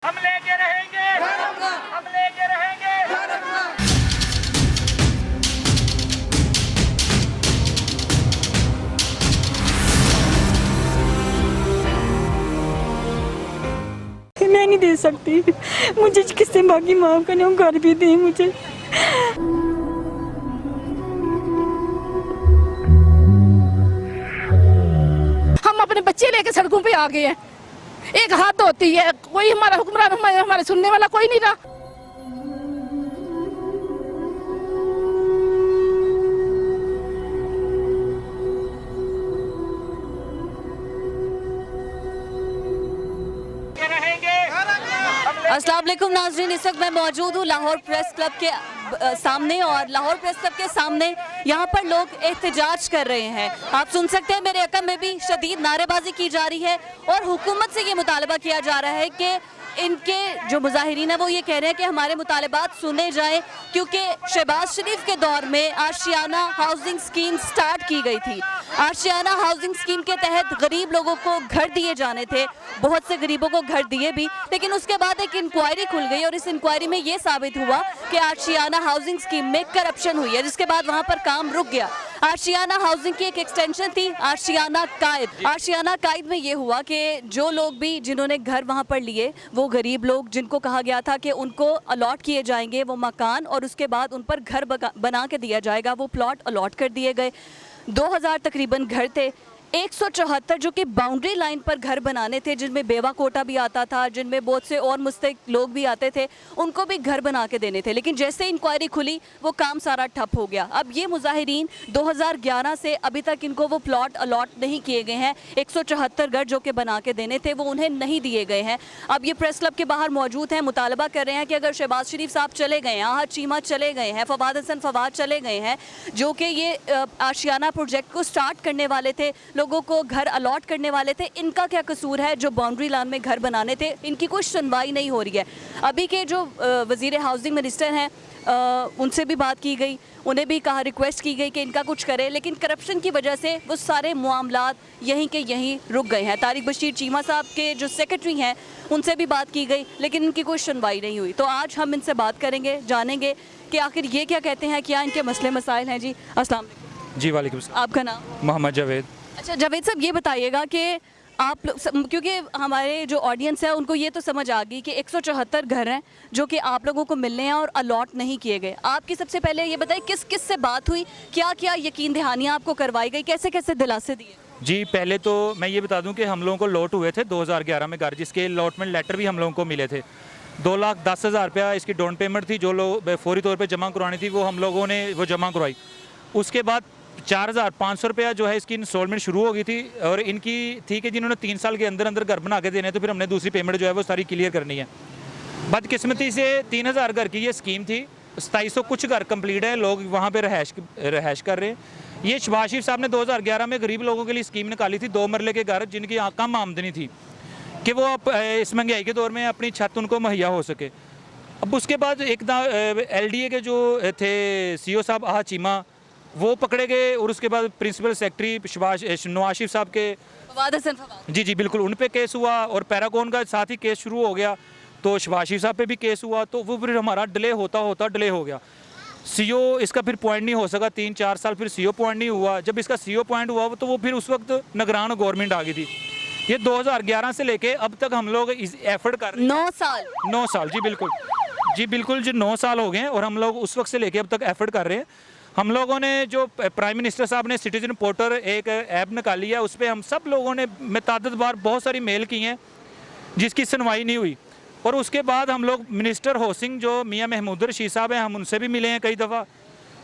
हम लेके रहेंगे, हम लेके रहेंगे। मैं नहीं दे सकती, मुझे किससे बाकी माफ करने, वो घर भी दे मुझे। हम अपने बच्चे लेके सड़कों पे आ गए हैं, एक हाथ होती है, कोई हमारा हुक्मरान हमारे सुनने वाला कोई नहीं रहा। अस्सलाम वालेकुम नाज़रीन, इस वक्त मैं मौजूद हूँ लाहौर प्रेस क्लब के सामने और लाहौर प्रेस क्लब के सामने यहाँ पर लोग एहतजाज कर रहे हैं। आप सुन सकते हैं मेरे हक़ में भी शदीद नारेबाजी की जा रही है और हुकूमत से ये मुतालबा किया जा रहा है कि इनके जो मुजाहिरीन है वो ये कह रहे हैं कि हमारे मुतालबात सुने जाएं, क्योंकि शहबाज शरीफ के दौर में आशियाना हाउसिंग स्कीम स्टार्ट की गई थी। आशियाना हाउसिंग स्कीम के तहत गरीब लोगों को घर दिए जाने थे, बहुत से गरीबों को घर दिए भी, लेकिन उसके बाद एक इंक्वायरी खुल गई और इस इंक्वायरी में ये साबित हुआ कि आशियाना हाउसिंग स्कीम में करप्शन हुई है, जिसके बाद वहाँ पर काम रुक गया। आशियाना हाउसिंग की एक एक्सटेंशन थी आशियाना कायद। आशियाना कायद में ये हुआ कि जो लोग भी जिन्होंने घर वहाँ पर लिए, वो गरीब लोग जिनको कहा गया था कि उनको अलॉट किए जाएंगे वो मकान और उसके बाद उन पर घर बना के दिया जाएगा, वो प्लॉट अलॉट कर दिए गए। 2000 तकरीबन घर थे, 174 जो कि बाउंड्री लाइन पर घर बनाने थे, जिनमें बेवा कोटा भी आता था, जिनमें बहुत से और मुस्तहिक लोग भी आते थे, उनको भी घर बना के देने थे। लेकिन जैसे इंक्वायरी खुली वो काम सारा ठप हो गया। अब ये मुजाहिरीन 2011 से अभी तक इनको वो प्लॉट अलॉट नहीं किए गए हैं। 174 घर जो कि बना के देने थे वो उन्हें नहीं दिए गए हैं। अब ये प्रेस क्लब के बाहर मौजूद हैं, मुतालबा कर रहे हैं कि अगर शहबाज शरीफ साहब चले गए हैं, आहद चीमा चले गए हैं, फवाद हसन फवाद चले गए हैं, जो कि ये आशियाना प्रोजेक्ट को स्टार्ट करने वाले थे, लोगों को घर अलॉट करने वाले थे, इनका क्या कसूर है जो बाउंड्री लाइन में घर बनाने थे? इनकी कोई सुनवाई नहीं हो रही है। अभी के जो वज़ीर हाउसिंग मिनिस्टर हैं उनसे भी बात की गई, उन्हें भी कहा, रिक्वेस्ट की गई कि इनका कुछ करें, लेकिन करप्शन की वजह से वो सारे मामलात यहीं के यहीं रुक गए हैं। तारिक बशीर चीमा साहब के जो सेक्रेटरी हैं उनसे भी बात की गई, लेकिन इनकी कोई सुनवाई नहीं हुई। तो आज हम इनसे बात करेंगे, जानेंगे कि आखिर ये क्या कहते हैं, क्या इनके मसले मसाइल हैं। जी अस्सलाम वालेकुम। जी वालेकुम सलाम। आपका नाम? मोहम्मद जावेद। अच्छा जावेद साहब, ये बताइएगा कि आप लोग, क्योंकि हमारे जो ऑडियंस है उनको ये तो समझ आ गई कि 174 घर हैं जो कि आप लोगों को मिलने हैं और अलॉट नहीं किए गए। आपकी सबसे पहले ये बताइए किस किस से बात हुई, क्या क्या यकीन दहानियाँ आपको करवाई गई, कैसे कैसे दिलासे दिए? जी पहले तो मैं ये बता दूं कि हम लोगों को लॉट हुए थे 2011 में घर, जिसके अलॉटमेंट लेटर भी हम लोगों को मिले थे। 2,10,000 रुपया इसकी डाउन पेमेंट थी, जो लोग फौरी तौर पे जमा करवानी थी वो हम लोगों ने वो जमा करवाई। उसके बाद 4,500 रुपया जो है इसकी इंस्टॉलमेंट शुरू हो गई थी और इनकी थी कि जिन्होंने 3 साल के अंदर अंदर घर बना के देने, तो फिर हमने दूसरी पेमेंट जो है वो सारी क्लियर करनी है। बदकिस्मती से 3,000 घर की ये स्कीम थी, 2700 कुछ घर कंप्लीट है, लोग वहाँ पे रहायश कर रहे हैं। ये शहबाज शरीफ साहब ने 2011 में गरीब लोगों के लिए स्कीम निकाली थी, 2 मरले के घर जिनकी कम आमदनी थी, कि वो इस महंगाई के दौर में अपनी छत उनको मुहैया हो सके। अब उसके बाद एक LDA के जो थे CO साहब आहद चीमा, वो पकड़े गए और उसके बाद प्रिंसिपल सेक्रेटरी नवाज शरीफ साहब के फवाद हसन फवाद, जी बिल्कुल, उन पे केस हुआ और पैरागॉन का साथ ही केस शुरू हो गया, तो शहबाज शरीफ साहब पे भी केस हुआ, तो वो फिर हमारा डिले होता डिले हो गया। CO इसका फिर पॉइंट नहीं हो सका, 3-4 साल फिर CO पॉइंट नहीं हुआ। जब इसका CO पॉइंट हुआ तो वो फिर उस वक्त निगरान गवर्नमेंट आ गई थी। ये 2011 से लेके अब तक हम लोग एफर्ट कर रहे हैं। 9 साल जी बिल्कुल, जी बिल्कुल, जी 9 साल हो गए हैं और हम लोग उस वक्त से लेके अब तक एफर्ट कर रहे हैं। हम लोगों ने जो प्राइम मिनिस्टर साहब ने सिटीजन पोर्टल एक ऐप निकाली है, उस पर हम सब लोगों ने मुतअद्दिद बार बहुत सारी मेल की हैं जिसकी सुनवाई नहीं हुई। और उसके बाद हम लोग मिनिस्टर हाउसिंग जो मियां महमूद रशीद साहब हैं, हम उनसे भी मिले हैं कई दफ़ा।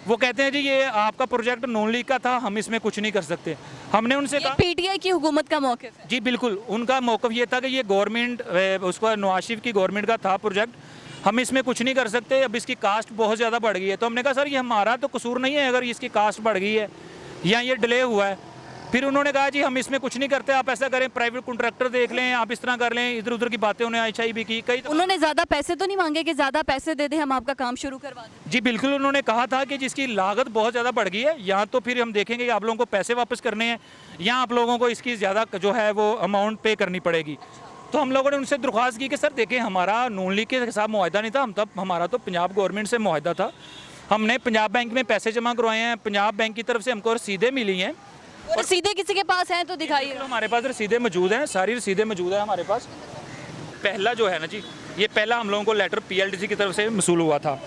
वो कहते हैं जी ये आपका प्रोजेक्ट नॉन लीग का था, हम इसमें कुछ नहीं कर सकते। हमने उनसे कहा PTI की हुकूमत का मौक़िफ़ है। जी बिल्कुल, उनका मौक़िफ़ ये था कि ये गवर्नमेंट उसका नवाज शरीफ की गवर्नमेंट का था प्रोजेक्ट, हम इसमें कुछ नहीं कर सकते। अब इसकी कास्ट बहुत ज़्यादा बढ़ गई है, तो हमने कहा सर ये हमारा तो कसूर नहीं है अगर इसकी कास्ट बढ़ गई है या ये डिले हुआ है। फिर उन्होंने कहा जी हम इसमें कुछ नहीं करते, आप ऐसा करें प्राइवेट कॉन्ट्रैक्टर देख लें, आप इस तरह कर लें। इधर उधर की बातें उन्हें अच्छाई भी की कई। उन्होंने ज़्यादा पैसे तो नहीं मांगे कि ज़्यादा पैसे दे दें हम आपका काम शुरू करवा दें? जी बिल्कुल, उन्होंने कहा था कि जिसकी लागत बहुत ज़्यादा बढ़ गई है, या तो फिर हम देखेंगे कि आप लोगों को पैसे वापस करने हैं या आप लोगों को इसकी ज़्यादा जो है वो अमाउंट पे करनी पड़ेगी। तो हम लोगों ने उनसे दरख्वास्त की कि सर देखें, हमारा नून लीग के साथ मुआहदा नहीं था, हम तब हमारा तो पंजाब गवर्नमेंट से मुआहदा था। हमने पंजाब बैंक में पैसे जमा करवाए हैं, पंजाब बैंक की तरफ से हमको रसीदें मिली हैं। और सीधे किसी के पास हैं तो दिखाइए। तो हमारे पास रसीदें मौजूद हैं, सारी रसीदें मौजूद हैं हमारे पास। पहला जो है ना जी, ये पहला हम लोगों को लेटर PLDC की तरफ से मसूल हुआ था,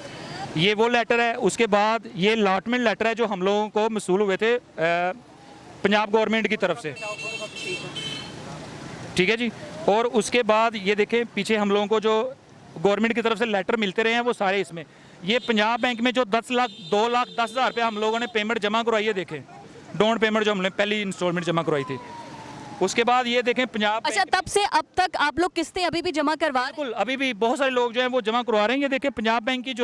ये वो लेटर है। उसके बाद ये अलॉटमेंट लेटर है जो हम लोगों को मसूल हुए थे पंजाब गवर्नमेंट की तरफ से, ठीक है जी। और उसके बाद ये देखें पीछे हम लोगों को जो गवर्नमेंट की तरफ से लेटर मिलते रहे हैं वो सारे इसमें। ये पंजाब बैंक में जो 2,10,000 रुपये हम लोगों ने पेमेंट जमा करवाई है, देखें डाउन पेमेंट जो हमने पहली इंस्टॉलमेंट जमा करवाई थी। उसके बाद ये देखें पंजाब, अच्छा, तब से अब तक आप लोग किस्तें अभी भी जमा करवा रहे हैं? बिल्कुल, अभी भी बहुत सारे लोग जो हैं वो जमा करवा रहे हैं। ये देखें पंजाब बैंक की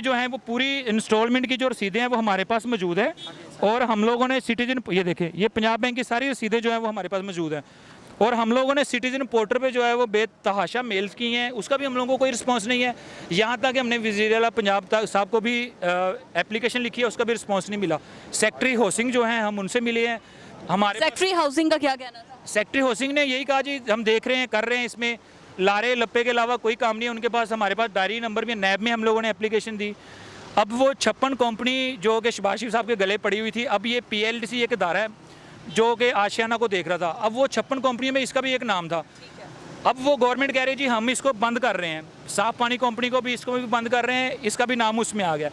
जो है वो पूरी इंस्टॉलमेंट की जो रसीदें हैं वो हमारे पास मौजूद है। और हम लोगों ने सिटीजन, ये देखें ये पंजाब बैंक की सारी रसीदें जो हैं वो हमारे पास मौजूद हैं। और हम लोगों ने सिटीजन पोर्टल पे जो है वो बेतहाशा मेल्स की हैं, उसका भी हम लोगों को कोई रिस्पांस नहीं है। यहाँ तक कि हमने वज़ीर आला पंजाब साहब को भी एप्लीकेशन लिखी है, उसका भी रिस्पांस नहीं मिला। सेक्रेटरी हाउसिंग जो हैं हम उनसे मिले हैं। हमारे सेक्रेटरी हाउसिंग का क्या कहना था? सेक्रेटरी हाउसिंग ने यही कहा जी हम देख रहे हैं, कर रहे हैं, इसमें लारे लप्पे के अलावा कोई काम नहीं है उनके पास। हमारे पास डायरी नंबर भी, नैब में हम लोगों ने एप्लीकेशन दी। अब वो 56 कंपनी जो कि शहबाज शरीफ साहब के गले पड़ी हुई थी, अब ये PLDC एक इदारा है जो कि आशियाना को देख रहा था। अब वो 56 कंपनी में इसका भी एक नाम था। अब वो गवर्नमेंट कह रही है जी हम इसको बंद कर रहे हैं, साफ पानी कंपनी को भी, इसको भी बंद कर रहे हैं, इसका भी नाम उसमें आ गया।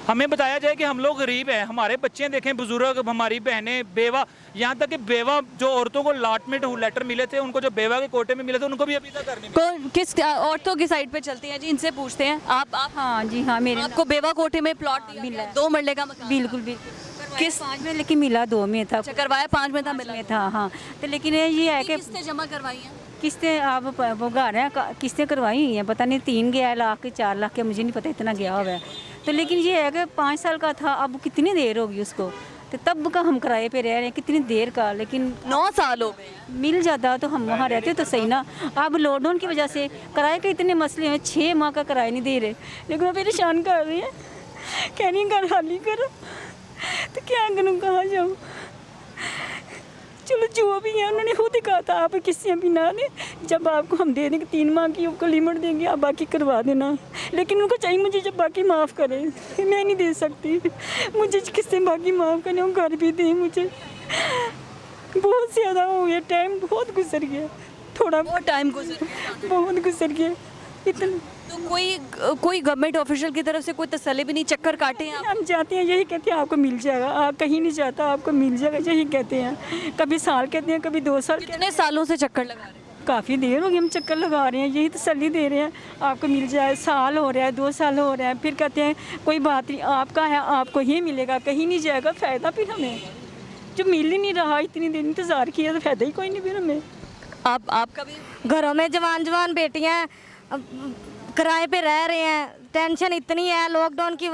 हमें बताया जाए कि हम लोग गरीब हैं, हमारे बच्चे देखें, बुजुर्ग, हमारी बहनें, बेवा, यहाँ तक कि बेवा जो औरतों को अलॉटमेंट लेटर मिले थे, उनको जो बेवा के कोटे में मिले थे उनको भी अभी तक करने कौन किस औरतों की साइड पे चलती हैं जी? इनसे पूछते हैं। आप हाँ जी हाँ, मेरे आपको बेवा कोटे में प्लॉट मिला है, 2 मरले का मकान? बिल्कुल बिल्कुल। किस 5 में लेकिन मिला 2 में था। अच्छा, करवाया 5 में था, मिला में था हाँ। तो लेकिन ये है कि किस्तें जमा करवाई हैं? किस्तें आप वो गा रहे हैं, किस्तें करवाई हुई हैं, पता नहीं 3 गया लाख के 4 लाख के, मुझे नहीं पता इतना गया हुआ है। तो लेकिन ये है कि 5 साल का था, अब कितनी देर होगी उसको, तो तब का हम किराए पे रह रहे हैं, कितनी देर का। लेकिन 9 साल हो गए। मिल जाता तो हम वहाँ रहते तो सही ना। अब लॉकडाउन की वजह से किराए के इतने मसले हैं, 6 माह का किराया नहीं दे रहे, लेकिन वो परेशान कर रही है, कह रही घर खाली करो। तो क्या करूँ, कहाँ जाऊँ? चलो जो भी है उन्होंने खुद ही कहा था आप किसी भी ना दें, जब आपको हम दे देंगे 3 माह की आपको लिमिट देंगे, आप बाकी करवा देना। लेकिन उनको चाहिए मुझे जब बाकी माफ़ करें, मैं नहीं दे सकती, मुझे किससे बाकी माफ़ करें, वो घर भी दें। मुझे बहुत ज़्यादा हो गया, टाइम बहुत गुजर गया, थोड़ा बहुत टाइम गुजर बहुत गुजर गया इतना। तो कोई गवर्नमेंट ऑफिशियल की तरफ से कोई तसल्ली भी नहीं, चक्कर काटे हैं आप? हम जाते हैं यही कहते हैं आपको मिल जाएगा, आप कहीं नहीं जाता, आपको मिल जाएगा, यही कहते हैं। कभी साल कहते हैं, कभी 2 साल। कितने सालों से चक्कर लगा रहे हैं? काफ़ी देर हो गई हम चक्कर लगा रहे हैं, यही तसल्ली दे रहे हैं आपको मिल जाए। साल हो रहा है, 2 साल हो रहा है, फिर कहते हैं कोई बात नहीं, आपका है आपको ही मिलेगा, कहीं नहीं जाएगा। फ़ायदा फिर हमें जो मिल ही नहीं रहा, इतनी देर इंतज़ार किया तो फ़ायदा ही कोई नहीं फिर हमें। आपका भी घरों में जवान बेटियां किराए पे रह रहे हैं, टेंशन इतनी है लॉकडाउन की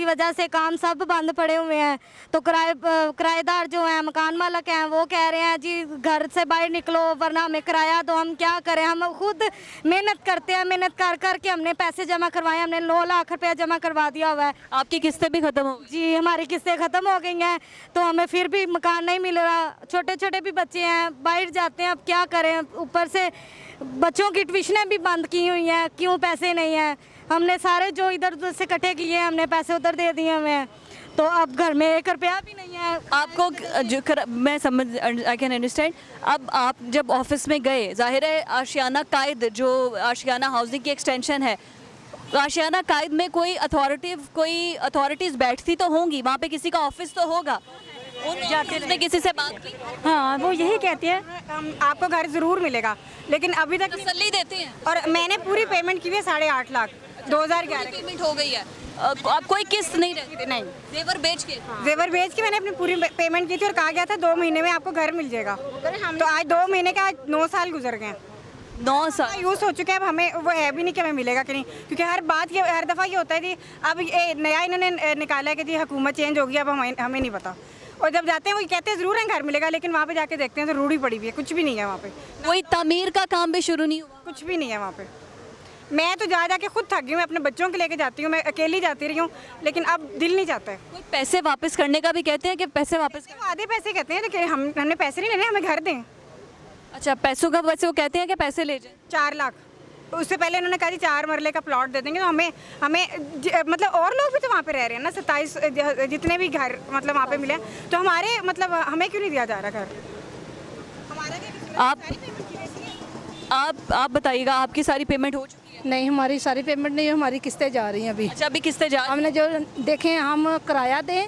वजह से काम सब बंद पड़े हुए हैं। तो किराएदार जो हैं, मकान मालिक हैं, वो कह रहे हैं जी घर से बाहर निकलो वरना हमें किराया दो। हम क्या करें, हम खुद मेहनत करते हैं, मेहनत कर करके हमने पैसे जमा करवाए, हमने 9 लाख रुपया जमा करवा दिया हुआ है। आपकी किस्तें भी खत्म हो गई? जी हमारी किस्तें ख़त्म हो गई हैं, तो हमें फिर भी मकान नहीं मिल रहा। छोटे छोटे भी बच्चे हैं, बाहर जाते हैं, अब क्या करें। ऊपर से बच्चों की ट्यूशनें भी बंद की हुई हैं, क्यों पैसे नहीं हैं। हमने सारे जो इधर उधर से इकट्ठे किए हैं, हमने पैसे उधर दे दिए हमें, तो अब घर में 1 रुपया भी नहीं है। आपको मैं समझ, आई कैन अंडरस्टैंड। अब आप जब ऑफिस में गए, जाहिर है आशियाना कायद जो आशियाना हाउसिंग की एक्सटेंशन है, आशियाना कायद में कोई अथॉरिटीज़ बैठती तो होंगी, वहाँ पे किसी का ऑफिस तो होगा, उसने किसी से बात की? हाँ, वो यही कहते हैं आपको घर ज़रूर मिलेगा, लेकिन अभी तक तसल्ली देते हैं। और मैंने पूरी पेमेंट की हुई है 8.5 लाख 2011 की पेमेंट हो गई है, अब कोई किस्त नहीं रहती? नहीं, जेवर बेच के? जेवर बेच के मैंने अपनी पूरी पेमेंट की थी और कहा गया था 2 महीने में आपको घर मिल जाएगा। तो आज 2 महीने का 9 साल गुजर गए, 9 साल यूज़ हो चुके हैं। अब हमें वो है भी नहीं कि हमें मिलेगा कि नहीं, क्योंकि हर दफ़ा ये होता है कि अब ये नया इन्होंने निकाला है कि जी हुकूमत चेंज होगी, अब हमें नहीं पता। और जब जाते हैं वो कहते हैं ज़रूर है घर मिलेगा, लेकिन वहाँ पे जाके देखते हैं तो रूढ़ी पड़ी हुई है, कुछ भी नहीं है वहाँ पे। कोई तामीर का काम भी शुरू नहीं हुआ? कुछ भी नहीं है वहाँ पे। मैं तो जा के खुद थक गई हूँ, अपने बच्चों के लेके जाती हूँ, मैं अकेली जाती रही हूँ, लेकिन अब दिल नहीं चाहता है। कोई पैसे वापस करने का भी कहते हैं कि पैसे वापस आधे पैसे कहते हैं, लेकिन हमने पैसे नहीं लेने, हमें घर दें। अच्छा, पैसों का वैसे वो कहते हैं कि पैसे ले जाए। 4 लाख उससे पहले उन्होंने कहा जी 4 मरले का प्लॉट दे देंगे, तो हमें मतलब और लोग भी तो वहाँ पे रह रहे हैं ना, 27 जितने भी घर मतलब वहाँ पे मिले हैं, तो हमारे मतलब हमें क्यों नहीं दिया जा रहा घर? आप बताइएगा, आपकी सारी पेमेंट हो चुकी है? नहीं, हमारी सारी पेमेंट नहीं, हमारी किस्तें जा रही हैं अभी। अच्छा, अभी किस्तें जा रही हमने जो देखें, हम किराया दें,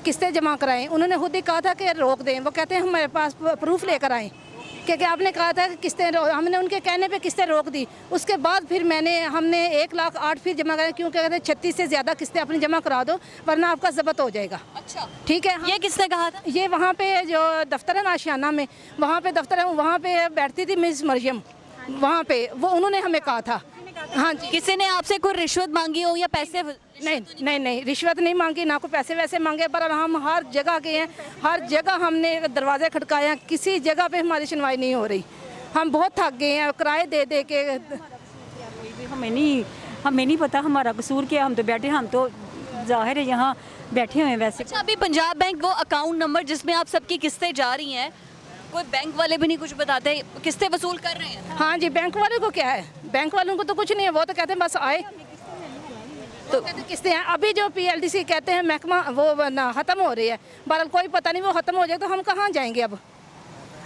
किस्तें जमा कराएं, उन्होंने खुद ही कहा था कि रोक दें। वो कहते हैं हमारे पास प्रूफ लेकर आएँ, क्योंकि आपने कहा था कि किस्तें हमने उनके कहने पे किस्तें रोक दी। उसके बाद फिर हमने 1,08,000 फिर जमा कराए, क्योंकि कहते हैं 36 से ज़्यादा किस्तें अपनी जमा करा दो वरना आपका जब्त हो जाएगा। अच्छा, ठीक है। ये किसने कहा था? ये वहाँ पे जो दफ्तर है ना आशियाना में, वहाँ पे दफ्तर है, वहाँ पे बैठती थी मिस मरियम, वहाँ पे वो उन्होंने हमें कहा था। हाँ जी। किसी ने आपसे कोई रिश्वत मांगी हो या पैसे? नहीं, रिश्वत नहीं मांगी, ना कोई पैसे वैसे मांगे, पर हम हर जगह गए हैं, हर जगह हमने दरवाजे खटकाए हैं, किसी जगह पे हमारी सुनवाई नहीं हो रही। हम बहुत थक गए हैं किराए दे दे के। हमें नहीं पता हमारा कसूर क्या, हम तो बैठे, हम तो जाहिर है यहाँ बैठे हुए हैं वैसे। अच्छा, अभी पंजाब बैंक वो अकाउंट नंबर जिसमें आप सबकी किस्तें जा रही हैं, कोई बैंक वाले भी नहीं कुछ बताते, किस्तें वसूल कर रहे हैं? हाँ जी, बैंक वाले को क्या है, बैंक वालों को तो कुछ नहीं है, वो तो कहते हैं बस आए तो किस्तें हैं। अभी जो PLDC कहते हैं महकमा वो ना ख़त्म हो रही है, बहरहाल कोई पता नहीं, वो ख़त्म हो जाए तो हम कहाँ जाएंगे अब?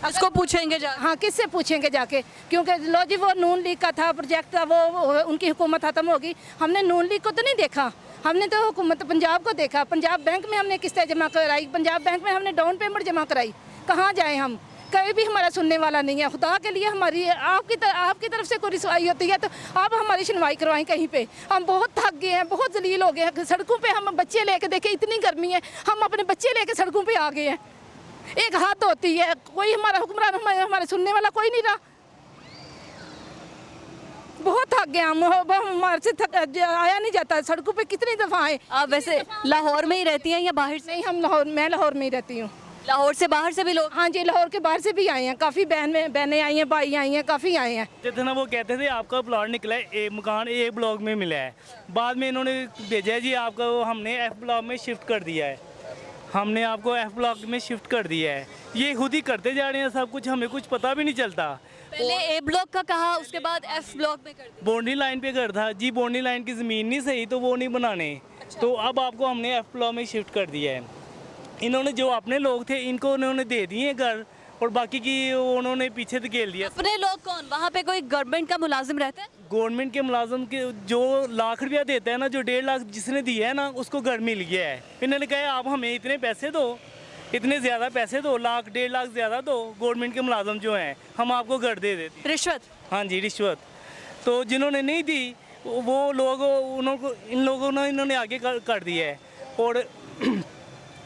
उसको पूछेंगे जा? हाँ, किससे पूछेंगे जाके? क्योंकि लो जी, वो नून लीग का था प्रोजेक्ट था, वो उनकी हुकूमत ख़त्म होगी। हमने नून लीग को तो नहीं देखा, हमने तो हुकूमत पंजाब को देखा। पंजाब बैंक में हमने किस्तें जमा कराई, पंजाब बैंक में हमने डाउन पेमेंट जमा कराई। कहाँ जाएँ हम? कहीं भी हमारा सुनने वाला नहीं है। खुदा के लिए हमारी आपकी तरफ से कोई सुनवाई होती है तो आप हमारी सुनवाई करवाएं कहीं पे। हम बहुत थक गए हैं, बहुत जलील हो गए हैं। सड़कों पे हम बच्चे लेके देखे, इतनी गर्मी है, हम अपने बच्चे लेके सड़कों पे आ गए हैं। एक हाथ होती है, कोई हमारा हुक्मरान हमारे सुनने वाला कोई नहीं रहा। बहुत थक गए हम, हमारे से आया नहीं जाता। सड़कों पे कितनी दफ़ा आए। आप वैसे लाहौर में ही रहती हैं या बाहर से? नहीं, मैं लाहौर में ही रहती हूँ। लाहौर से बाहर से भी लोग? हाँ जी, लाहौर के बाहर से भी आए हैं, काफ़ी बहनें आई हैं, भाई आई हैं, काफ़ी आए हैं। थे ना, वो कहते थे आपका प्लॉट निकला है, मकान A ब्लॉक में मिला है। बाद में इन्होंने भेजा है जी आपका हमने F ब्लॉक में शिफ्ट कर दिया है, हमने आपको F ब्लॉक में शिफ्ट कर दिया है। ये खुद ही करते जा रहे हैं सब कुछ, हमें कुछ पता भी नहीं चलता। पहले A ब्लॉक का कहा, उसके बाद F ब्लॉक में कर दिया। बाउंड्री लाइन पे घर था जी, बाउंड्री लाइन की ज़मीन नहीं सही तो वो नहीं बनाने। तो अब आपको हमने F ब्लॉक में शिफ्ट कर दिया है। इन्होंने जो अपने लोग थे इनको उन्होंने दे दिए घर, और बाकी की उन्होंने पीछे धकेल दिया। अपने लोग कौन? वहाँ पे कोई गवर्नमेंट का मुलाजिम रहता है? गवर्नमेंट के मुलाजिम के जो लाख रुपया देता है ना, जो 1.5 लाख जिसने दिया है ना, उसको घर मिल गया है। इन्होंने कहा आप हमें इतने पैसे दो, इतने ज़्यादा पैसे दो, 1.5 लाख ज़्यादा दो, गवर्नमेंट के मुलाजिम जो हैं हम आपको घर दे देते। रिश्वत? हाँ जी, रिश्वत। तो जिन्होंने नहीं दी वो लोग इन लोगों ने इन्होंने आगे कर दिया है, और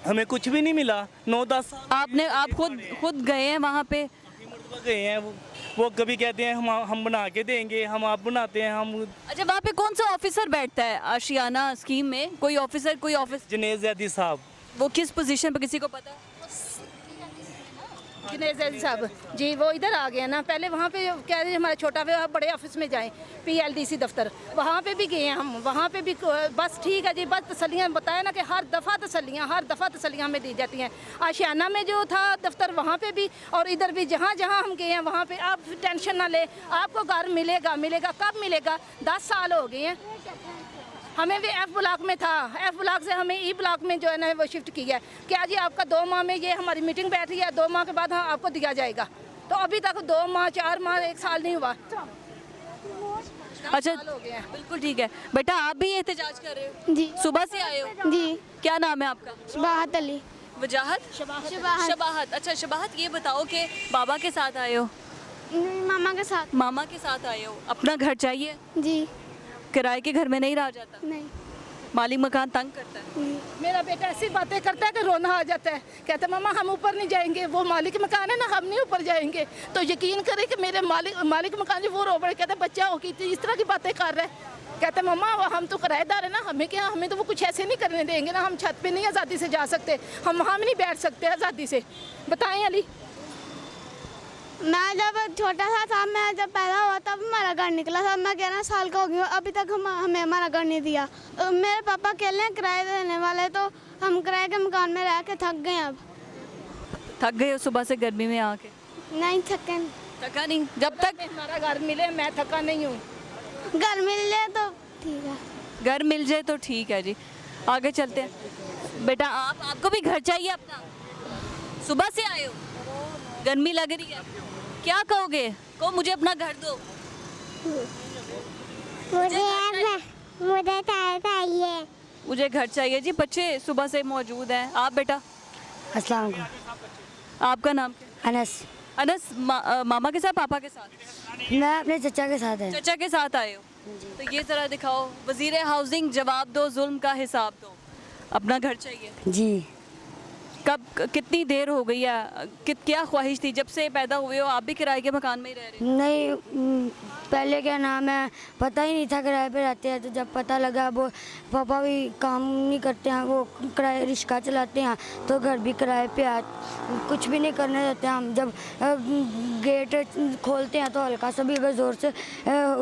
हमें कुछ भी नहीं मिला। 9-10 आप खुद गए हैं वहाँ पे? गए हैं। वो कभी कहते हैं हम बना के देंगे, हम आप बनाते हैं हम। अच्छा, वहाँ पे कौन सा ऑफिसर बैठता है आशियाना स्कीम में? कोई ऑफिसर? जुनेद जैदी साहब। वो किस पोजीशन पे, किसी को पता है? जुनेद जैदी साहब जी, वो इधर आ गए ना। पहले वहाँ पे कह रहे हमारा छोटा बड़े ऑफिस में जाएं, PLDC दफ्तर, वहाँ पे भी गए हैं हम। वहाँ पे भी बस ठीक है जी, बस तसल्लियाँ बताया ना कि हर दफ़ा तसल्लियाँ हमें दी जाती हैं। आशियाना में जो था दफ्तर, वहाँ पे भी, और इधर भी जहाँ हम गए हैं वहाँ पे आप टेंशन ना ले, आपको घर मिलेगा। कब मिलेगा? 10 साल हो गए हैं। हमें भी F ब्लॉक में था, F ब्लॉक से हमें E ब्लॉक में जो है ना वो शिफ्ट किया है। क्या जी आपका 2 माह में, ये हमारी मीटिंग बैठ रही है, 2 माह के बाद हाँ आपको दिया जाएगा। तो अभी तक 2 माह 4 माह 1 साल नहीं हुआ। अच्छा, बिल्कुल ठीक है। बेटा, आप भी एहतजाज कर रहे हो? जी। सुबह से आए हो? जी। क्या नाम है आपका? शबाहत अली। वजाहत? शबाहत। अच्छा शबाहत, ये बताओ कि बाबा के साथ आए हो? मामा के साथ। मामा के साथ आए हो। अपना घर चाहिए? जी। किराए के घर में नहीं रहा जाता? नहीं। मालिक मकान तंग करता है? मेरा बेटा ऐसी बातें करता है कि रोना आ जाता है। कहता है मामा हम ऊपर नहीं जाएंगे, वो मालिक मकान है ना, हम नहीं ऊपर जाएंगे। तो यकीन करे कि मेरे मालिक मकान जो वो रो पड़े, कहता है बच्चा हो कि इस तरह की बातें कर रहे हैं। कहते हैं मम्मा हम तो किराएदार है ना, हमें क्या, हमें तो वो कुछ ऐसे नहीं करने देंगे ना, हम छत पे नहीं आज़ादी से जा सकते, हम वहाँ नहीं बैठ सकते आज़ादी से। बताएं अली। मैं जब छोटा सा था, मैं जब पैदा हुआ तब हमारा घर निकला था। मैं 11 साल का हो गई हूँ, अभी तक हमें हमारा घर नहीं दिया। मेरे पापा अकेले हैं किराए देने वाले, तो हम किराए के मकान में रह के थक गए। अब थक गए हो सुबह से गर्मी में आके? नहीं थके। थका नहीं जब तक हमारा घर मिले, मैं थका नहीं हूँ। घर मिल जाए तो ठीक है। घर मिल जाए तो ठीक है जी। आगे चलते हैं। बेटा आपको भी घर चाहिए अपना? सुबह से आए हो, गर्मी लग रही है, क्या कहोगे? को मुझे अपना घर दो। मुझे घर चाहिए जी। बच्चे सुबह से मौजूद हैं। आप बेटा? अस्सलाम वालेकुम। आपका नाम क्या? अनस। अनस मामा के साथ, पापा के साथ? मैं अपने चचा के साथ है। चचा के साथ आए हो? तो ये जरा दिखाओ, वजीर हाउसिंग जवाब दो, जुल्म का हिसाब दो। अपना घर चाहिए जी। कब, कितनी देर हो गई है, क्या ख्वाहिश थी जब से पैदा हुए हो? आप भी किराए के मकान में ही रह रहे हो? नहीं, पहले क्या नाम है पता ही नहीं था किराए पे रहते हैं, तो जब पता लगा वो पापा भी काम नहीं करते हैं, वो किराए रिक्शा चलाते हैं, तो घर भी किराए पे कुछ भी नहीं करने देते हैं। हम जब गेट खोलते हैं तो हल्का सा भी अगर ज़ोर से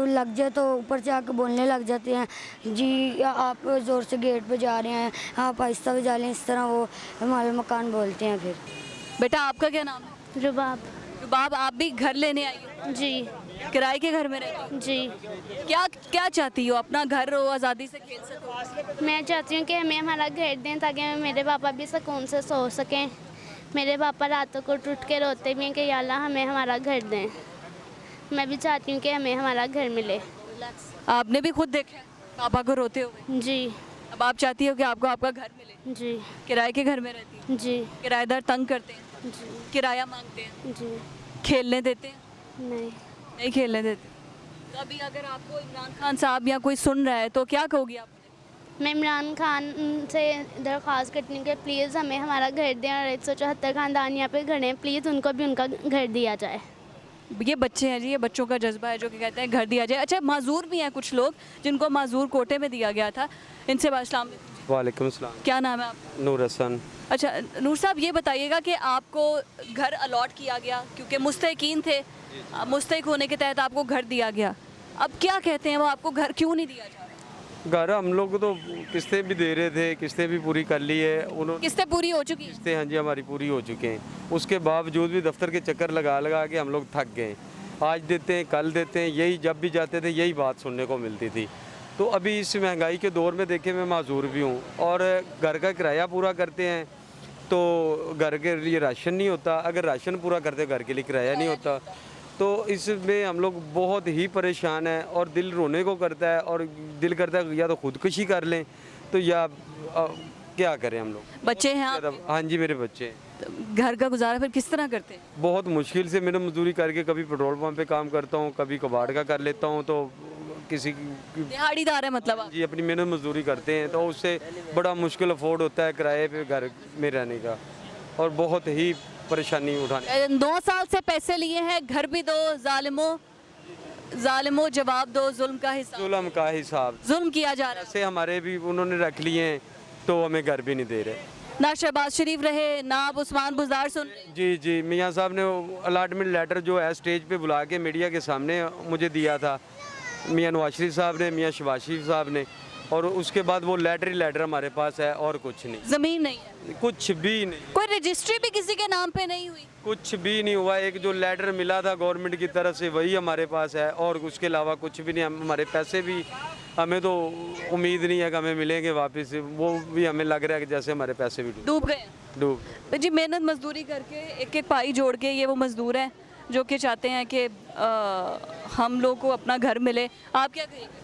लग जाए तो ऊपर से आके बोलने लग जाते हैं, जी आप ज़ोर से गेट पे जा रहे हैं, आप आहिस्ता भी जा रहे हैं, इस तरह वो हमारे मकान बोलते हैं। फिर बेटा आपका क्या नाम है? रुबाब। रुबाब, आप भी घर लेने आई हो? जी किराए के घर में रहती हो? जी। क्या क्या चाहती हो? अपना घर हो, आज़ादी से खेल सको? मैं चाहती हूँ कि हमें हमारा घर दें ताकि मेरे पापा भी सुकून से सो सकें। मेरे पापा रातों को टूट के रोते भी हैं कि या अल्लाह हमें हमारा घर दें। मैं भी चाहती हूँ कि हमें हमारा घर मिले। आपने भी खुद देखा है पापा को रोते हुए? जी। अब आप चाहती हो कि आपको आपका घर मिले? जी। किराए के घर में रहती हो? जी। किराएदार तंग करते हैं? जी। किराया मांगते हैं? जी। खेलने देते हैं? नहीं। नहीं खेलने देते। तो अभी अगर आपको इमरान खान साहब या कोई सुन रहा है तो क्या कहोगी आप? मैं इमरान खान से दरख्वास्त करती हूँ कि प्लीज़ हमें हमारा घर दें, और 174 ख़ानदान यहाँ पे घर हैं, प्लीज़ उनको भी उनका घर दिया जाए। ये बच्चे हैं जी, ये बच्चों का जज्बा है जो कि कहते हैं घर दिया जाए। अच्छा, माजूर भी हैं कुछ लोग जिनको माजूर कोटे में दिया गया था, इनसे अस्सलाम वालेकुम सलाम। क्या नाम है आप? नूर हसन। अच्छा नूर साहब, ये बताइएगा कि आपको घर अलॉट किया गया क्योंकि मुस्तहिकीन थे, मुस्तहिक होने के तहत आपको घर दिया गया, अब क्या कहते हैं वो, आपको घर क्यों नहीं दिया जा रहा? घर हम लोग तो किस्तें भी दे रहे थे, किस्तें भी पूरी कर ली है उन्होंने। किस्तें पूरी हो चुकी हैं? किस्तें हाँ जी हमारी पूरी हो चुके हैं, उसके बावजूद भी दफ्तर के चक्कर लगा लगा के हम लोग थक गए। आज देते हैं, कल देते हैं, यही जब भी जाते थे यही बात सुनने को मिलती थी। तो अभी इस महंगाई के दौर में देखे मैं माजूर भी हूँ, और घर का किराया पूरा करते हैं तो घर के लिए राशन नहीं होता, अगर राशन पूरा करते घर के लिए किराया नहीं होता, तो इसमें हम लोग बहुत ही परेशान हैं और दिल रोने को करता है, और दिल करता है या तो खुदकुशी कर लें तो या क्या करें हम लोग। बच्चे हैं आप? हाँ जी मेरे बच्चे हैं। तो घर का गुजारा फिर किस तरह करते हैं? बहुत मुश्किल से मैंने मजदूरी करके कभी पेट्रोल पंप पे काम करता हूँ, कभी कबाड़ का कर लेता हूँ, तो किसी दिहाड़ीदार है मतलब आप? जी अपनी मेहनत मजदूरी करते हैं, तो उससे बड़ा मुश्किल अफोर्ड होता है किराए पे घर में रहने का, और बहुत ही परेशानी उठाने। 9 साल से पैसे लिए हैं, घर भी दो, जालिमो जवाब दो, जुल्म का हिसाब। जुल्म का हिसाब, जुल्म किया जा रहा है। ऐसे हमारे भी उन्होंने रख लिए हैं तो हमें घर भी नहीं दे रहे। ना शहबाज शरीफ रहे, ना आप उस्मान बुज़दार सुन रहे। जी जी मियाँ साहब ने अलाटमेंट लेटर जो है स्टेज पे बुला के मीडिया के सामने मुझे दिया था, मियाँ नवाज शरीफ साहब ने, मियाँ शहबाज शरीफ साहब ने, और उसके बाद वो लेटर ही लेटर हमारे पास है और कुछ नहीं। ज़मीन नहीं है? कुछ भी नहीं, कोई रजिस्ट्री भी किसी के नाम पे नहीं हुई? कुछ भी नहीं हुआ। एक जो लेटर मिला था गवर्नमेंट की तरफ से वही हमारे पास है, और उसके अलावा कुछ भी नहीं। हमारे पैसे भी हमें तो उम्मीद नहीं है कि हमें मिलेंगे वापस, वो भी हमें लग रहा है कि जैसे हमारे पैसे भी डूब गए। डूब जी मेहनत मजदूरी करके एक एक पाई जोड़ के ये वो मजदूर हैं जो कि चाहते हैं कि हम लोग को अपना घर मिले। आप क्या कहेंगे?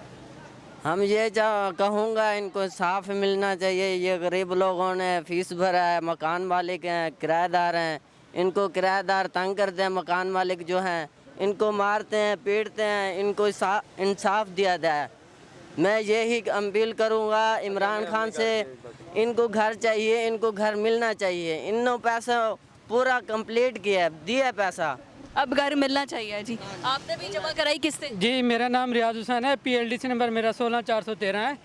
हम ये कहूँगा इनको साफ मिलना चाहिए। ये गरीब लोगों ने फीस भरा है, मकान मालिक हैं, किराएदार हैं, इनको किराएदार तंग करते हैं, मकान मालिक जो हैं इनको मारते हैं, पीटते हैं, इनको इंसाफ दिया जाए। मैं यही अपील करूँगा इमरान खान से, इनको घर चाहिए, इनको घर मिलना चाहिए। इन्होंने पैसा पूरा कंप्लीट किया है, दिया पैसा, अब घर मिलना चाहिए। जी आपने भी जमा कराई किस्तें? जी मेरा नाम रियाज हुसैन है, PLDC नंबर मेरा 16413 है।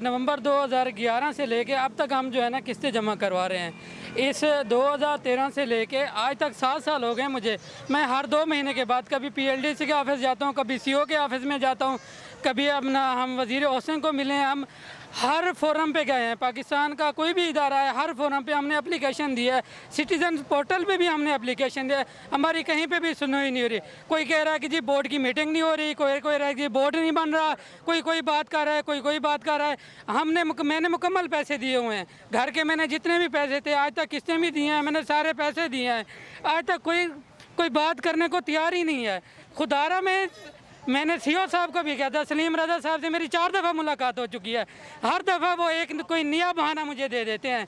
नवंबर 2011 से लेके अब तक हम जो है ना किस्तें जमा करवा रहे हैं। इस 2013 से लेके आज तक 7 साल हो गए मुझे। मैं हर 2 महीने के बाद कभी PLDC के ऑफिस जाता हूँ, कभी CO के ऑफिस में जाता हूँ, कभी अपना हम वज़ीर हौसिंग को मिले हैं। हम हर फोरम पे गए हैं, पाकिस्तान का कोई भी इदारा है, हर फोरम पे हमने एप्लीकेशन दी है, सिटीजन पोर्टल पे भी हमने एप्लीकेशन दिया है, हमारी कहीं पे भी सुनवाई नहीं हो रही। कोई कह रहा है कि जी बोर्ड की मीटिंग नहीं हो रही, कोई कह रहा है कि बोर्ड नहीं बन रहा, कोई बात कर रहा है, कोई बात कर रहा है। मैंने मुकम्मल पैसे दिए हुए हैं, घर के मैंने जितने भी पैसे थे आज तक किस्तें भी दी हैं, मैंने सारे पैसे दिए हैं, आज तक कोई बात करने को तैयार ही नहीं है। खुदारा में मैंने सीओ साहब को भी कहा था, सलीम रजा साहब से मेरी 4 दफ़ा मुलाकात हो चुकी है, हर दफ़ा वो कोई नया बहाना मुझे दे देते हैं।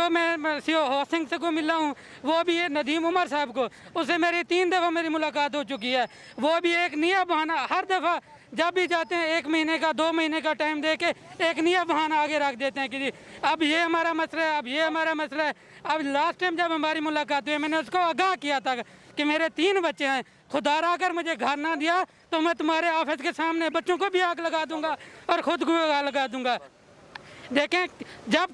मैं सीओ हाउसिंग से को मिला हूँ, वो भी है नदीम उमर साहब को, उससे मेरी 3 दफ़ा मेरी मुलाकात हो चुकी है, वो भी एक नया बहाना हर दफ़ा जब भी जाते हैं 1 महीने का 2 महीने का टाइम दे के एक नया बहाना आगे रख देते हैं कि जी अब ये हमारा मसला है, अब ये हमारा मसला है। अब लास्ट टाइम जब हमारी मुलाकात हुई मैंने उसको आगाह किया था कि मेरे 3 बच्चे हैं, खुदारा अगर मुझे घर ना दिया तो मैं तुम्हारे ऑफिस के सामने बच्चों को भी आग लगा दूंगा और खुद को आग लगा दूंगा। देखें, जब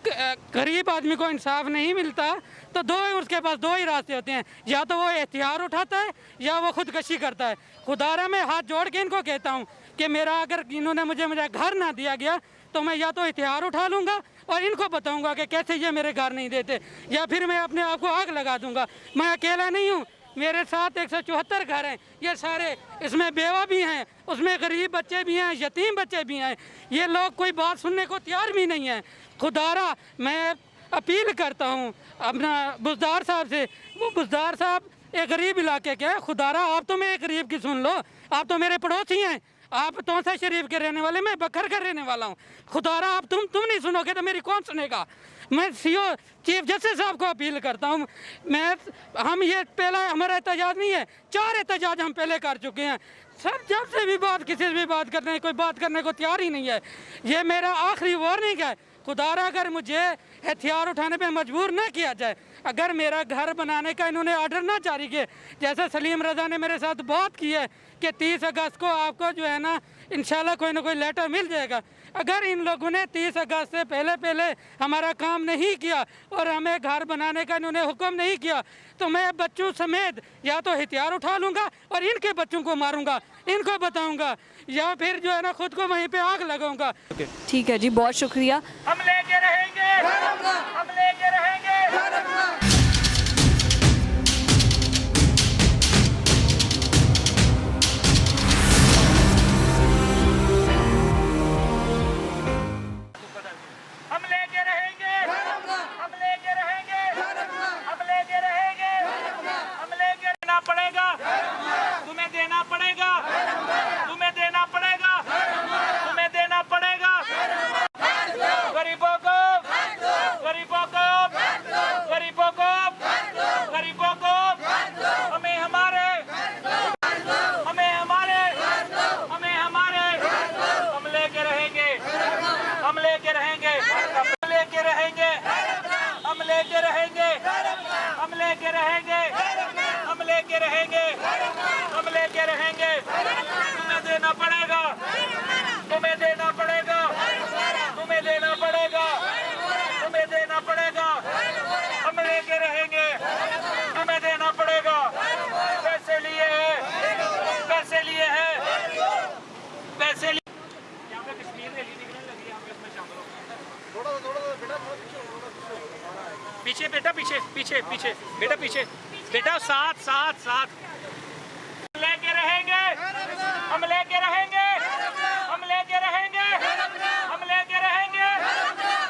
गरीब आदमी को इंसाफ नहीं मिलता तो उसके पास 2 ही रास्ते होते हैं, या तो वो एहतियार उठाता है या वो खुदकशी करता है। खुदारा में हाथ जोड़ के इनको कहता हूँ कि मेरा अगर इन्होंने मुझे घर ना दिया गया तो मैं या तो एहतियार उठा लूँगा और इनको बताऊँगा कि कैसे ये मेरे घर नहीं देते, या फिर मैं अपने आप को आग लगा दूँगा। मैं अकेला नहीं हूँ, मेरे साथ 174 घर हैं, ये सारे, इसमें बेवा भी हैं, उसमें गरीब बच्चे भी हैं, यतीम बच्चे भी हैं। ये लोग कोई बात सुनने को तैयार भी नहीं है। खुदारा मैं अपील करता हूँ अपना बुज़दार साहब से, वो बुज़दार साहब एक गरीब इलाके के हैं। खुदारा आप तो मैं एक गरीब की सुन लो, आप तो मेरे पड़ोसी हैं, आप तौसा शरीफ के रहने वाले, मैं बखर का रहने वाला हूँ। खुदारा आप तुम नहीं सुनोगे तो मेरी कौन सुनेगा। मैं सीओ चीफ जस्टिस साहब को अपील करता हूँ, हम ये पहला हमारा एहतजाज नहीं है, 4 एहतजाज हम पहले कर चुके हैं। सब जब से भी बात किसी से भी बात करते हैं, कोई बात करने को तैयार ही नहीं है। ये मेरा आखिरी वार्निंग है। खुदारा अगर मुझे हथियार उठाने पे मजबूर ना किया जाए, अगर मेरा घर बनाने का इन्होंने ऑर्डर ना जारी किए, जैसे सलीम रजा ने मेरे साथ बात की है कि 30 अगस्त को आपको जो है ना इंशाल्लाह कोई ना कोई लेटर मिल जाएगा। अगर इन लोगों ने 30 अगस्त से पहले हमारा काम नहीं किया और हमें घर बनाने का इन्होंने हुक्म नहीं किया तो मैं बच्चों समेत या तो हथियार उठा लूँगा और इनके बच्चों को मारूंगा, इनको बताऊंगा, या फिर जो है ना खुद को वहीं पे आग लगाऊंगा। ठीक है जी, बहुत शुक्रिया। हम लेके रहेंगे, हम लेके रहेंगे। हम लेके रहेंगे, हम लेके रहेंगे, हम लेके रहेंगे, हम लेके देना पड़ेगा, तुम्हें देना पड़ेगा, तुम्हें देना पड़ेगा, तुम्हें देना पड़ेगा। गरीबों को, गरीबों को, गरीबों को, गरीबों को, हमें हमारे, हमें हमारे, हमें हमारे, हम लेके रहेंगे, हम लेके रहेंगे, हम लेके रहेंगे, हम लेके रहेंगे, हम लेके रहेंगे, हम लेके रहेंगे, हम लेके रहेंगे। तुम्हें देना पड़ेगा, तुम्हें देना पड़ेगा, तुम्हें देना पड़ेगा, तुम्हें देना पड़ेगा। हम लेके रहेंगे, तुम्हें देना पड़ेगा। पैसे लिए हैं, पैसे लिए हैं, पैसे लिए। यहाँ पे कश्मीर रैली निकलने लगी है, यहाँ पे उसमें शामिल हो। पीछे बेटा, पीछे पीछे पीछे बेटा, पीछे बेटा, साथ साथ साथ। लेके रहेंगे, हम लेके रहेंगे, हम लेके रहेंगे, हम लेके रहेंगे,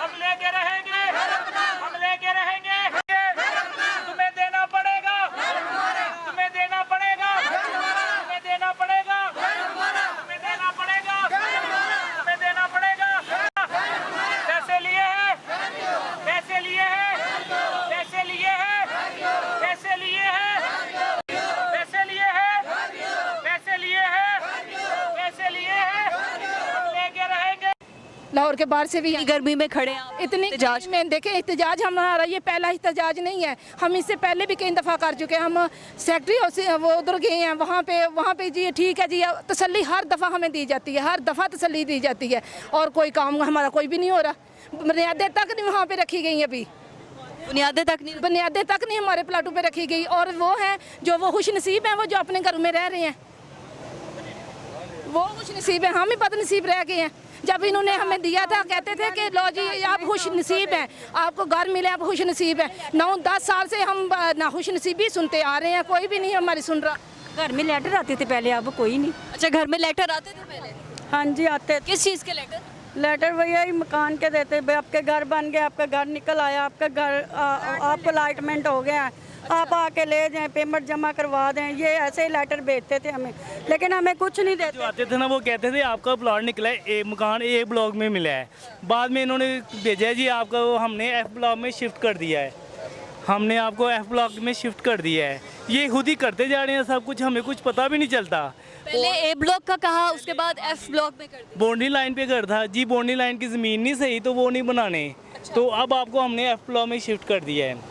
हम लेके रहेंगे, हम लेके रहेंगे। तुम्हें देना पड़ेगा, तुम्हें देना पड़ेगा, तुम्हें देना पड़ेगा, तुम्हें देना पड़ेगा, तुम्हें देना पड़ेगा। पैसे लिए हैं, पैसे लिए हैं, पैसे लिए हैं, पैसे लिए हैं, पैसे लिए हैं, पैसे लिए हैं, पैसे लिए हैं। हम लेके रहेंगे। लाहौर के बाहर से भी इतनी गर्मी में खड़े हैं आप, इतनी एहतजाज में देखें, एहतजाज हमारा ये पहला एहतजाज नहीं है, हम इससे पहले भी कई दफ़ा कर चुके हैं। हम सेक्रेटरी हाउस से वो उधर गए हैं, वहाँ पे जी ठीक है जी, तसल्ली हर दफ़ा हमें दी जाती है, हर दफ़ा तसल्ली दी जाती है, और कोई काम हमारा कोई भी नहीं हो रहा। बुनियादें तक नहीं वहाँ पे रखी गई, अभी बुनियादें तक नहीं हमारे प्लाटों पे रखी गई। और वो हैं जो वो खुश नसीब हैं, वो जो अपने घरों में रह रहे हैं, वो खुश नसीब हैं, हम ही बदनसीब रह गए हैं। जब इन्होंने हमें दिया था कहते थे कि लो जी आप खुश नसीब हैं, आपको घर मिले आप खुश नसीब हैं। 9-10 साल से हम ना खुश नसीबी सुनते आ रहे हैं, कोई भी नहीं हमारी सुन रहा। घर में लेटर आते थे पहले, अब कोई नहीं। अच्छा, घर में लेटर आते थे पहले? हाँ जी आते। किस चीज़ के लेटर? लेटर भैया ही मकान के देते, भाई आपके घर बन गया, आपका घर निकल आया, आपका घर आपको अलाटमेंट हो गया, आप आके ले जाएं, पेमेंट जमा करवा दें, ये ऐसे ही लेटर भेजते थे हमें, लेकिन हमें कुछ नहीं देते। जो आते थे ना वो कहते थे आपका प्लॉट निकला है, मकान ए ब्लॉक में मिला है। बाद में इन्होंने भेजा है जी आपका वो हमने एफ ब्लॉक में शिफ्ट कर दिया है, हमने आपको एफ ब्लॉक में शिफ्ट कर दिया है। ये खुद ही करते जा रहे हैं सब कुछ, हमें कुछ पता भी नहीं चलता। पहले ए ब्लॉक का कहा, उसके बाद एफ ब्लॉक में कर दिया। बाउंड्री लाइन पे घर था जी, बाउंड्री लाइन की ज़मीन नहीं सही तो वो नहीं बनाने। तो अब आपको हमने एफ ब्लॉक में शिफ्ट कर दिया है।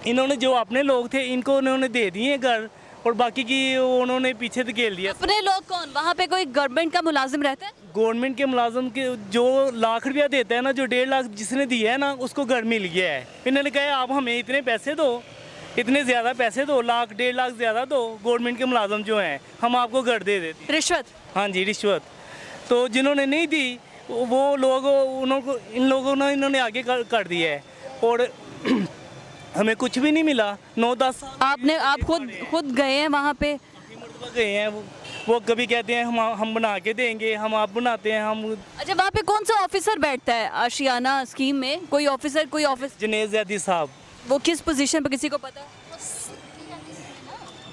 इन्होंने जो अपने लोग थे इनको उन्होंने दे दिए घर, और बाकी की उन्होंने पीछे धकेल दिया। अपने लोग कौन? वहाँ पे कोई गवर्नमेंट का मुलाजिम रहता है? गवर्नमेंट के मुलाजिम के जो लाख रुपया देता है ना, जो 1.5 लाख जिसने दिया है ना उसको घर मिल गया है। इन्होंने कहा आप हमें इतने पैसे दो, इतने ज़्यादा पैसे दो, 1.5 लाख ज़्यादा दो, गवर्नमेंट के मुलाजिम जो हैं हम आपको घर दे देते। रिश्वत? हाँ जी रिश्वत। तो जिन्होंने नहीं दी वो लोग इन लोगों ने इन्होंने आगे कर दिया है, और हमें कुछ भी नहीं मिला 9-10 साल। आप खुद गए हैं वहाँ पे? गए हैं वो कभी कहते हैं हम बना के देंगे, हम आप बनाते हैं हम। अच्छा, वहाँ पे कौन सा ऑफिसर बैठता है आशियाना स्कीम में? कोई ऑफिसर? जनेज जैदी साहब। वो किस पोजीशन पे, किसी को पता?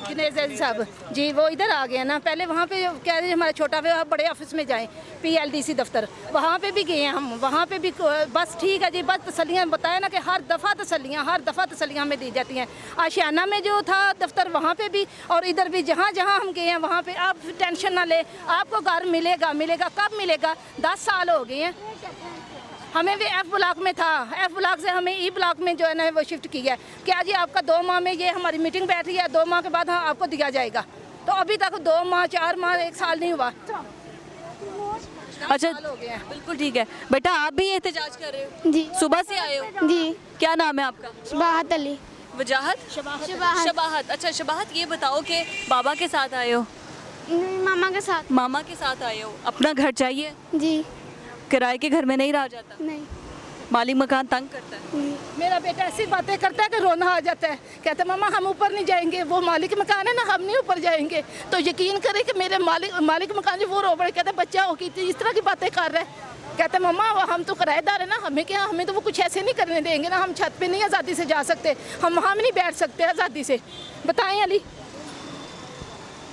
जनेज जैदी साहब जी, वो इधर आ गए ना। पहले वहाँ पे कह रहे हमारा छोटा भाई बड़े ऑफिस में जाएं, PLDC दफ्तर, वहाँ पे भी गए हैं हम, वहाँ पे भी बस ठीक है जी, बस तसल्लियाँ बताया ना कि हर दफ़ा तसल्लियाँ हमें दी जाती हैं। आशियाना में जो था दफ्तर वहाँ पे भी, और इधर भी जहाँ जहाँ हम गए हैं वहाँ पे आप टेंशन ना ले, आपको घर मिलेगा। कब मिलेगा? 10 साल हो गए हैं। हमें भी F ब्लॉक में था, F ब्लॉक से हमें E ब्लॉक में जो है ना वो शिफ्ट किया है। क्या जी आपका 2 माह में, ये हमारी मीटिंग बैठ रही है, 2 माह के बाद हाँ आपको दिया जाएगा। तो अभी तक 2 माह 4 माह 1 साल नहीं हुआ। अच्छा, बिल्कुल ठीक है। बेटा आप भी एहतजाज कर रहे हो? जी। सुबह से आए हो? जी। क्या नाम है आपका? शबाहत अली। वजाहत? शबाहत। अच्छा शबाहत, ये बताओ कि बाबा के साथ आए हो? मामा के साथ। मामा के साथ आए हो। अपना घर चाहिए? जी। किराए के घर में नहीं रहा जाता? नहीं। मालिक मकान तंग करता है? मेरा बेटा ऐसी बातें करता है कि रोना आ जाता है। कहता है मामा हम ऊपर नहीं जाएंगे, वो मालिक मकान है ना, हम नहीं ऊपर जाएंगे। तो यकीन करें कि मेरे मालिक मकान जो वो रो पड़े, कहते बच्चा हो की इस तरह की बातें कर रहा है। कहते मामा हम तो किराएदार है ना, हमें क्या, हमें तो वो कुछ ऐसे नहीं करने देंगे ना, हम छत पे नहीं आज़ादी से जा सकते, हम वहाँ नहीं बैठ सकते आज़ादी से। बताएं अली।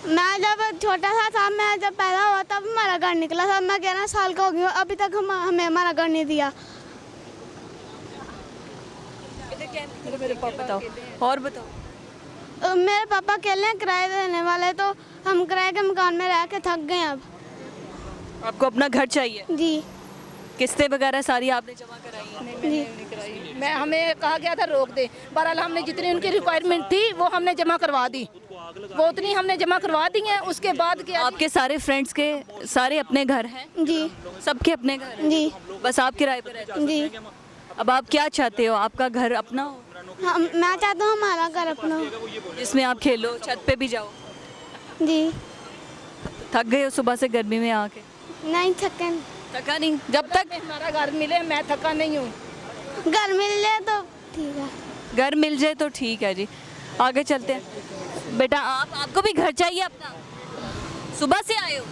मैं जब छोटा सा था, मैं जब पैदा हुआ तब हमारा घर निकला था। मैं 11 साल का हो गया, अभी तक हमें हमारा घर नहीं दिया। मेरे पापा बताओ, और बताओ। मेरे पापा अकेले किराए देने वाले, तो हम किराए के मकान में रह के थक गए। अब आपको अपना घर चाहिए? जी। किस्तें वगैरह सारी आपने जमा कराई? जी। मैं हमें कहा गया था रोक दे, बहरहाल हमने जितनी उनकी रिक्वायरमेंट थी वो हमने जमा करवा दी, वो उतनी हमने जमा करवा दी है। उसके बाद क्या? आपके सारे फ्रेंड्स के सारे अपने घर हैं? जी। सबके अपने घर हैं? जी। बस आप किराए पे रहते हैं? जी। अब आप क्या चाहते हो? आपका घर अपना हो? मैं चाहता हूँ हमारा घर अपना हो, जिसमें आप खेलो, छत पे भी जाओ। जी। थक गए हो सुबह से गर्मी में आके? नहीं थका नहीं? जब तक हमारा घर मिले मैं थका नहीं हूँ। घर मिल जाए तो ठीक है। घर मिल जाए तो ठीक है जी। आगे चलते हैं। बेटा आपको भी घर चाहिए अपना? सुबह से आए हो,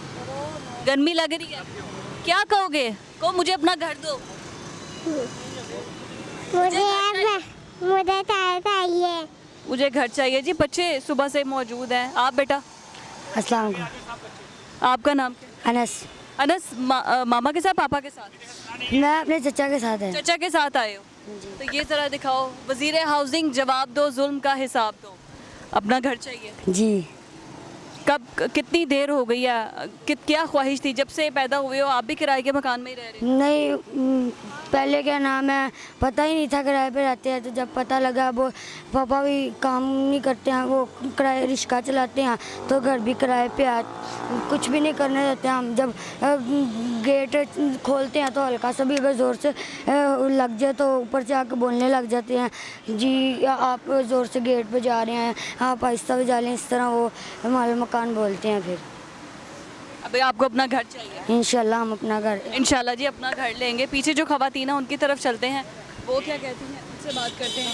गर्मी लग रही है, क्या कहोगे? कहो मुझे अपना घर दो। मुझे घर चाहिए जी। बच्चे सुबह से मौजूद हैं। आप बेटा? अस्सलाम वालेकुम। आपका नाम क्या? अनस। मामा के साथ, पापा के साथ? मैं अपने चचा के साथ है। चचा के साथ आए हो? तो ये जरा दिखाओ, वजीर हाउसिंग जवाब दो, जुल्म का हिसाब दो। अपना घर चाहिए जी। कब, कितनी देर हो गई है? क्या ख्वाहिश थी जब से पैदा हुए हो? आप भी किराए के मकान में ही रह रहे हो? नहीं, पहले क्या नाम है पता ही नहीं था किराए पे रहते हैं, तो जब पता लगा, वो पापा भी काम नहीं करते हैं, वो किराए रिक्शा चलाते हैं, तो घर भी किराए पे कुछ भी नहीं करने देते हैं। हम जब गेट खोलते हैं तो हल्का सा भी अगर ज़ोर से लग जाए तो ऊपर से आके बोलने लग जाते हैं, जी आप ज़ोर से गेट पे जा रहे हैं, आप आहिस्ता भी जा रहे हैं, इस तरह वो हमारे मकान बोलते हैं। फिर अब भैया आपको अपना घर चाहिए? इंशाल्लाह हम अपना घर इंशाल्लाह जी अपना घर लेंगे। पीछे जो खवातीन है उनकी तरफ चलते हैं, वो क्या कहती हैं उनसे बात करते हैं।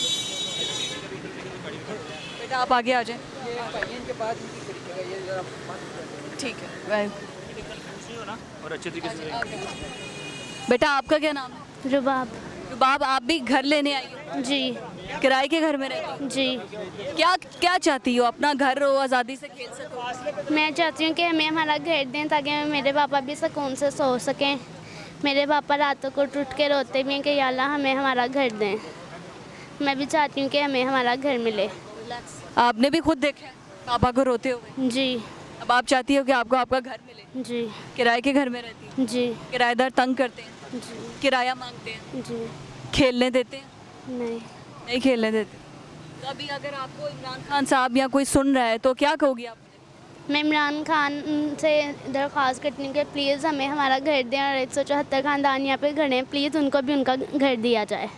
बेटा आप आगे आ जाएं। ठीक है और अच्छे तरीके से बेटा आपका क्या नाम है? रुबाब। रुबाब आप भी घर लेने आई हो? जी किराए के घर में रहती हो? जी। क्या क्या चाहती हो? अपना घर हो, आज़ादी से खेल सको? मैं चाहती हूँ कि हमें हमारा घर दें ताकि मेरे पापा भी सुकून से सो सकें। मेरे पापा रातों को टूट के रोते भी हैं कि या अल्लाह हमें हमारा घर दें। मैं भी चाहती हूँ कि हमें हमारा घर मिले। आपने भी खुद देखा है पापा को रोते हुए? जी। अब आप चाहती हो कि आपको आपका घर मिले? जी। किराए के घर में रहती हो? जी। किराएदार तंग करते हैं? जी। किराया मांगते हैं? जी। खेलने देते हैं? नहीं। नहीं खेलने देते। तो अभी अगर आपको इमरान खान साहब या कोई सुन रहा है तो क्या कहोगी आप? मैं इमरान खान से दरख्वास्त करती हूँ कि प्लीज़ हमें हमारा घर दें और 174 ख़ानदान यहाँ पे घर हैं, प्लीज़ उनको भी उनका घर दिया जाए।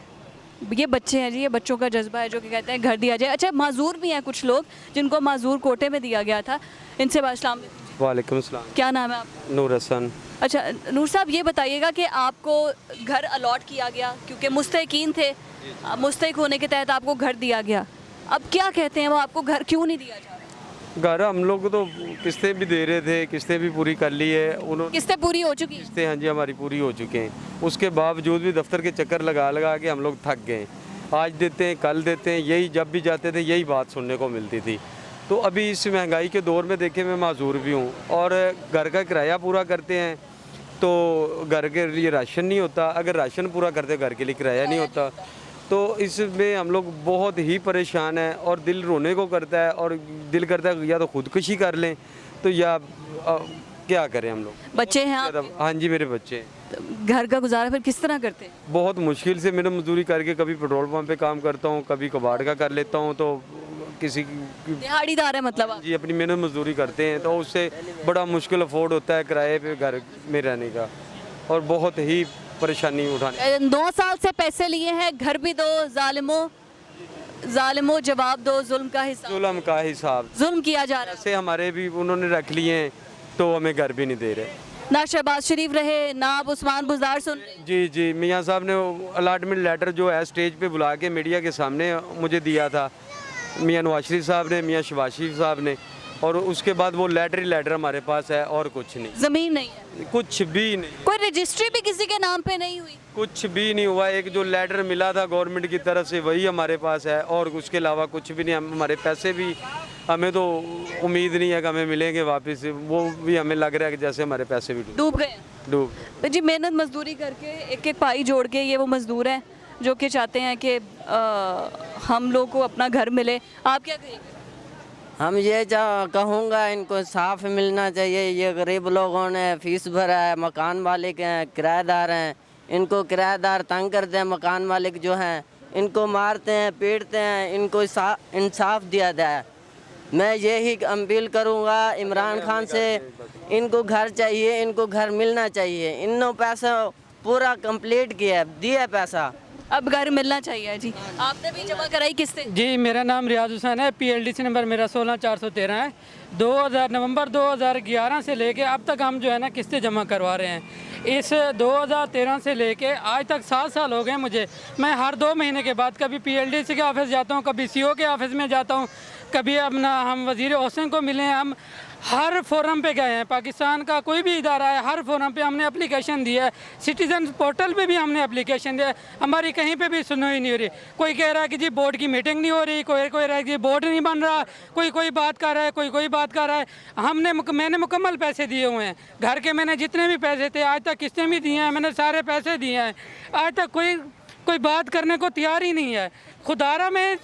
ये बच्चे हैं जी, ये बच्चों का जज्बा है जो कि कहते हैं घर दिया जाए। अच्छा माजूर भी हैं कुछ लोग जिनको माजूर कोटे में दिया गया था, इनसे अस्सलाम वालेकुम। वालेकुम अस्सलाम। क्या नाम है आप? नूर हसन। अच्छा नूर साहब ये बताइएगा कि आपको घर अलॉट किया गया क्योंकि मुस्तहिकीन थे, मुस्तहिक होने के तहत आपको घर दिया गया, अब क्या कहते हैं वो आपको घर क्यों नहीं दिया जा रहा? घर हम लोग तो किस्तें भी दे रहे थे, किस्तें भी पूरी कर ली है उन्होंने। किस्तें पूरी हो चुकी हैं? किस्तें हाँ जी हमारी पूरी हो चुके हैं। उसके बावजूद भी दफ्तर के चक्कर लगा लगा के हम लोग थक गए। आज देते हैं कल देते हैं, यही जब भी जाते थे यही बात सुनने को मिलती थी। तो अभी इस महंगाई के दौर में देखे मैं माजूर भी हूँ और घर का किराया पूरा करते हैं तो घर के लिए राशन नहीं होता, अगर राशन पूरा करते घर के लिए किराया नहीं होता। तो इसमें हम लोग बहुत ही परेशान हैं और दिल रोने को करता है और दिल करता है या तो खुदकुशी कर लें तो या क्या करें हम लोग। बच्चे हैं आप? हाँ जी मेरे बच्चे हैं। तो घर का गुजारा फिर किस तरह करते हैं? बहुत मुश्किल से मैंने मजदूरी करके कभी पेट्रोल पंप पे काम करता हूँ, कभी कबाड़ का कर लेता हूँ, तो किसी दिहाड़ीदार है मतलब आप? जी अपनी मेहनत मजदूरी करते हैं तो उससे बड़ा मुश्किल अफोर्ड होता है किराए पे घर में रहने का और बहुत ही परेशानी उठाने। 9 साल से पैसे लिए हैं, घर भी दो, जालिमो जवाब दो, जुल्म का हिसाब। जुल्म का हिसाब जुल्म किया जा रहा है। ऐसे हमारे भी उन्होंने रख लिए हैं तो हमें घर भी नहीं दे रहे। ना शहबाज शरीफ रहे ना आप उस्मान बुज़दार सुन रहे। जी जी मियाँ साहब ने अलाटमेंट लेटर जो है स्टेज पे बुला के मीडिया के सामने मुझे दिया था, मियाँ नवाज शरीफ साहब ने, मियाँ शहबाज शरीफ साहब ने, और उसके बाद वो लेटर ही लेटर हमारे पास है और कुछ नहीं। ज़मीन नहीं है? कुछ भी नहीं। कोई रजिस्ट्री भी किसी के नाम पे नहीं हुई? कुछ भी नहीं हुआ। एक जो लेटर मिला था गवर्नमेंट की तरफ से वही हमारे पास है और उसके अलावा कुछ भी नहीं। हमारे पैसे भी हमें तो उम्मीद नहीं है कि हमें मिलेंगे वापस, वो भी हमें लग रहा है कि जैसे हमारे पैसे भी डूब गए। डूब जी मेहनत मजदूरी करके एक एक पाई जोड़ के ये वो मजदूर हैं जो कि चाहते हैं कि हम लोग को अपना घर मिले। आप क्या कहेंगे? हम ये कहूँगा इनको साफ मिलना चाहिए। ये गरीब लोगों ने फीस भरा है, मकान मालिक हैं, किराएदार हैं, इनको किराएदार तंग करते हैं, मकान मालिक जो हैं इनको मारते हैं, पीटते हैं, इनको इंसाफ दिया जाए। मैं यही अपील करूँगा इमरान खान से, इनको घर चाहिए, इनको घर मिलना चाहिए। इन्होंने पैसा पूरा कंप्लीट किया, दिया पैसा, अब घर मिलना चाहिए। जी आपने भी जमा कराई किस्तें? जी मेरा नाम रियाज हुसैन है, PLDC नंबर मेरा 16413 है। 2000 नवंबर 2011 से लेके अब तक हम जो है ना किस्तें जमा करवा रहे हैं। इस 2013 से लेके आज तक 7 साल हो गए मुझे। मैं हर 2 महीने के बाद कभी PLDC के ऑफिस जाता हूँ, कभी CO के ऑफिस में जाता हूँ, कभी अपना हम वज़ीर हुसैन को मिले हैं। हम हर फोरम पे गए हैं, पाकिस्तान का कोई भी इदारा है हर फोरम पे हमने एप्लीकेशन दिया है, सिटीजन पोर्टल पे भी हमने एप्लीकेशन दिया है, हमारी कहीं पे भी सुनवाई नहीं हो रही। कोई कह रहा है कि जी बोर्ड की मीटिंग नहीं हो रही, कोई कह रहा है कि बोर्ड नहीं बन रहा, कोई बात कर रहा है, कोई बात कर रहा है। मैंने मुकम्मल पैसे दिए हुए हैं, घर के मैंने जितने भी पैसे थे आज तक किस्तें भी दी हैं, मैंने सारे पैसे दिए हैं, आज तक कोई बात करने को तैयार ही नहीं है। खुदारा में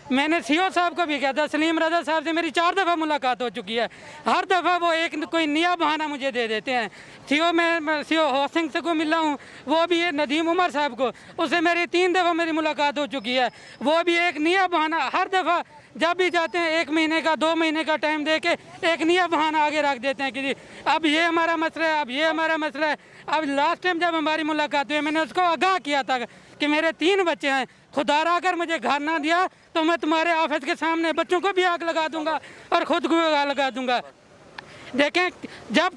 मैंने CO साहब को भी कहा था, सलीम रजा साहब से मेरी 4 दफ़ा मुलाकात हो चुकी है, हर दफ़ा वो कोई नया बहाना मुझे दे देते हैं। CO हाउसिंग से को मिला हूँ, वो भी है नदीम उमर साहब को, उससे मेरी 3 दफ़ा मेरी मुलाकात हो चुकी है, वो भी एक नया बहाना हर दफ़ा जब भी जाते हैं 1 महीने का 2 महीने का टाइम दे के एक नया बहाना आगे रख देते हैं कि जी अब ये हमारा मसला है, अब ये हमारा मसला है। अब लास्ट टाइम जब हमारी मुलाकात हुई मैंने उसको आगाह किया था कि मेरे 3 बच्चे हैं, खुदारा अगर मुझे घर ना दिया तो मैं तुम्हारे ऑफिस के सामने बच्चों को भी आग लगा दूंगा और खुद को आग लगा दूंगा। देखें, जब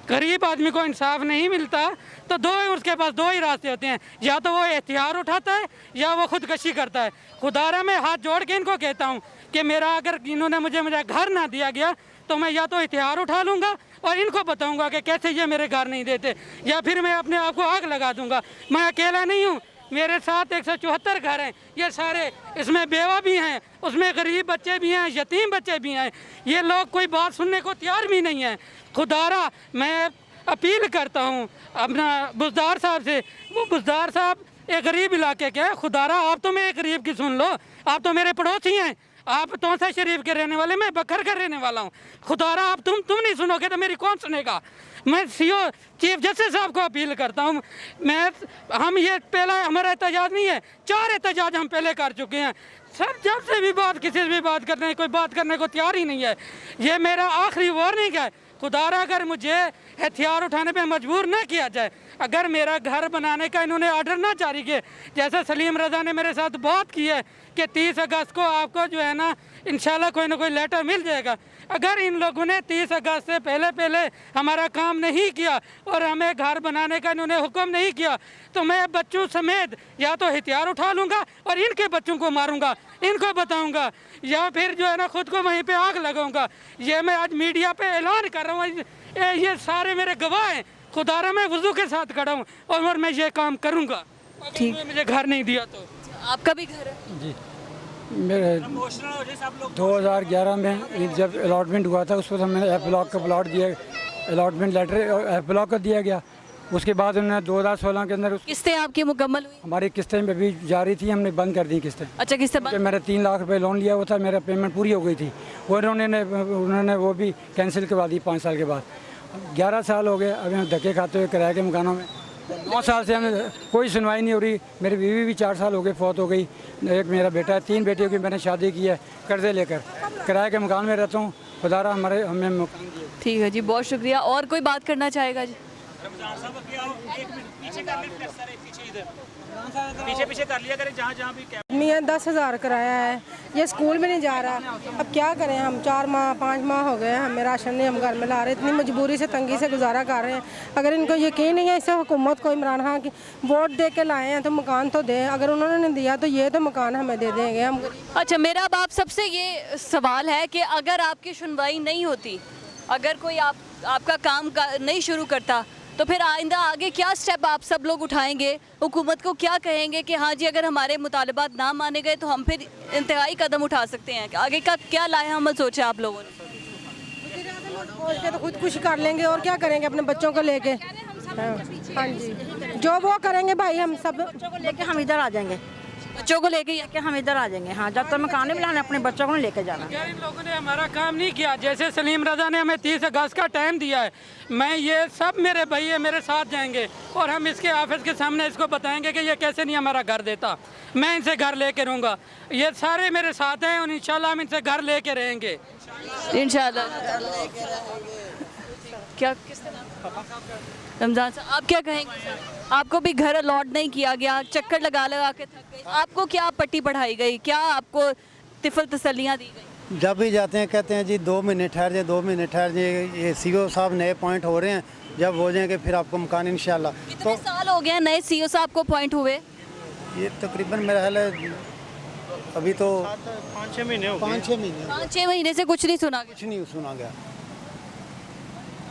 गरीब आदमी को इंसाफ नहीं मिलता तो उसके पास दो ही रास्ते होते हैं, या तो वो हथियार उठाता है या वो खुदकशी करता है। खुदारा मैं हाथ जोड़ के इनको कहता हूँ कि मेरा अगर इन्होंने मुझे घर ना दिया गया तो मैं या तो हथियार उठा लूँगा और इनको बताऊँगा कि कैसे ये मेरे घर नहीं देते, या फिर मैं अपने आप को आग लगा दूँगा। मैं अकेला नहीं हूँ, मेरे साथ 174 घर हैं, ये सारे, इसमें बेवा भी हैं, उसमें गरीब बच्चे भी हैं, यतीम बच्चे भी हैं। ये लोग कोई बात सुनने को तैयार भी नहीं है। खुदारा मैं अपील करता हूँ अपना बुजदार साहब से, वो बुजदार साहब एक गरीब इलाके के हैं। खुदारा आप तो मैं एक गरीब की सुन लो, आप तो मेरे पड़ोसी हैं, आप तौसा शरीफ के रहने वाले, मैं बकर का रहने वाला हूँ। खुदारा आप तुम नहीं सुनोगे तो मेरी कौन सुनेगा। मैं सीओ चीफ जस्टिस साहब को अपील करता हूँ, हम ये पहला हमारा एहतजाज नहीं है, 4 एहतजाज हम पहले कर चुके हैं। सर जब से भी बात किसी से भी बात करते हैं, कोई बात करने को तैयार ही नहीं है। ये मेरा आखिरी वार्निंग है। खुदारा अगर मुझे हथियार उठाने पे मजबूर ना किया जाए, अगर मेरा घर बनाने का इन्होंने ऑर्डर ना जारी किए, जैसे सलीम रज़ा ने मेरे साथ बात की है कि 30 अगस्त को आपको जो है ना इंशाल्लाह कोई ना कोई लेटर मिल जाएगा। अगर इन लोगों ने 30 अगस्त से पहले हमारा काम नहीं किया और हमें घर बनाने का इन्होंने हुक्म नहीं किया तो मैं बच्चों समेत या तो हथियार उठा लूँगा और इनके बच्चों को मारूंगा, इनको बताऊंगा, या फिर जो है ना खुद को वहीं पे आग लगाऊंगा। ये मैं आज मीडिया पे ऐलान कर रहा हूँ, ये सारे मेरे गवाह हैं। खुदारा मैं वुज़ू के साथ खड़ा हूँ और मैं ये काम करूँगा। ठीक, मुझे घर नहीं दिया तो। आपका भी घर है? जी, मेरे 2011 में जब अलॉटमेंट हुआ था उस पर मैंने एफ ब्लॉक का प्लॉट दिया, अलॉटमेंट लेटर एफ ब्लॉक का दिया गया। उसके बाद उन्होंने 2016 के अंदर किस्तें आपकी मुकम्मल हुई? हमारी किस्तें अभी जारी थी, हमने बंद कर दी किस्तें। अच्छा, किस्तें बंद? मैंने 3 लाख रुपए लोन लिया हुआ था, मेरा पेमेंट पूरी हो गई थी, वो उन्होंने वो भी कैंसिल करवा दी 5 साल के बाद। 11 साल हो गए अभी हम धक्के खाते हुए किराए के मकानों में। 9 साल से हमें कोई सुनवाई नहीं हो रही। मेरी बीवी भी 4 साल हो गए फौत हो गई, एक मेरा बेटा है, 3 बेटियों की मैंने शादी की है कर्जे लेकर। किराए के मकान में रहता हूँ, खुदारा हमें मकान दिए। ठीक है जी, बहुत शुक्रिया। और कोई बात करना चाहेगा जी? पीछे कर लिया करें जहाँ भी। मियाँ 10,000 किराया है, ये स्कूल में नहीं जा रहा। अब क्या करें हम, 4 माह 5 माह हो गए हमें राशन नहीं हम घर में ला रहे, इतनी मजबूरी से तंगी से गुजारा कर रहे हैं। अगर इनको यकीन नहीं है इसे हुकूमत को, इमरान खान की वोट दे के लाए हैं तो मकान तो दें, अगर उन्होंने नहीं दिया तो ये तो मकान हमें दे देंगे हम। अच्छा, मेरा अब आप सबसे ये सवाल है कि अगर आपकी सुनवाई नहीं होती, अगर कोई आपका काम नहीं शुरू करता तो फिर आइंदा आगे क्या स्टेप आप सब लोग उठाएंगे? हुकूमत को क्या कहेंगे कि हाँ जी अगर हमारे मुतालबात ना माने गए तो हम फिर इंतहाई कदम उठा सकते हैं? आगे का क्या लाया अमल सोचा आप लोगों ने? सोच के तो खुद कुछ कर लेंगे और क्या करेंगे अपने बच्चों को लेके। हाँ जी, जो वो करेंगे भाई, हम सब बच्चों को लेके हम इधर आ जाएंगे, बच्चों को लेके हम इधर आ जाएंगे। हाँ, जब तक मकान नहीं मिलाने अपने बच्चों को नहीं लेके जाना। यार इन लोगों ने हमारा काम नहीं किया। जैसे सलीम रज़ा ने हमें 30 अगस्त का टाइम दिया है, मैं ये सब मेरे भैया मेरे साथ जाएंगे और हम इसके ऑफिस के सामने इसको बताएंगे कि ये कैसे नहीं हमारा घर देता। मैं इनसे घर लेके रहूँगा, ये सारे मेरे साथ हैं और इंशाल्लाह हम इनसे घर लेके रहेंगे इंशाल्लाह। क्या रमजान साहब आप क्या कहेंगे? आपको भी घर अलॉट नहीं किया गया, चक्कर लगा के थक गए, आपको क्या पट्टी पढ़ाई गई, क्या आपको तिफल तसल्लियाँ दी गई? जब भी जाते हैं कहते हैं जी 2 महीने ठहर जाए, 2 महीने ठहर जाए, ये सीओ साहब नए पॉइंट हो रहे हैं, जब हो जाएंगे फिर आपको मकान इंशाल्लाह। कितने साल हो गए नए सीओ साहब को पॉइंट हुए? ये तकरीबन मेरा ख्याल है अभी तो 5-6 महीने हो गए। 5-6 महीने से कुछ नहीं सुना गया।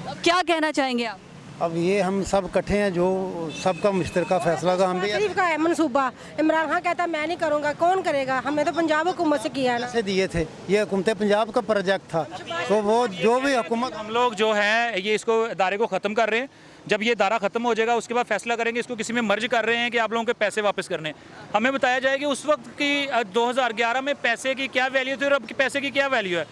अब क्या कहना चाहेंगे आप? अब ये हम सब इकट्ठे हैं, जो सबका मुश्तरका फैसला का हम भी शरीफ का है मनसूबा। इमरान खान कहता है मैं नहीं करूँगा, कौन करेगा? हमने तो पंजाब हुकूमत से किया ना, से दिए थे, ये हुकूमत पंजाब का प्रोजेक्ट था। तो वो जो भी हुकूमत, हम लोग जो है ये इसको इदारे को ख़त्म कर रहे हैं। जब ये दायरा ख़त्म हो जाएगा उसके बाद फैसला करेंगे, इसको किसी में मर्ज कर रहे हैं कि आप लोगों के पैसे वापस करने। हमें बताया जाए कि उस वक्त की 2011 में पैसे की क्या वैल्यू थी और अब पैसे की क्या वैल्यू है।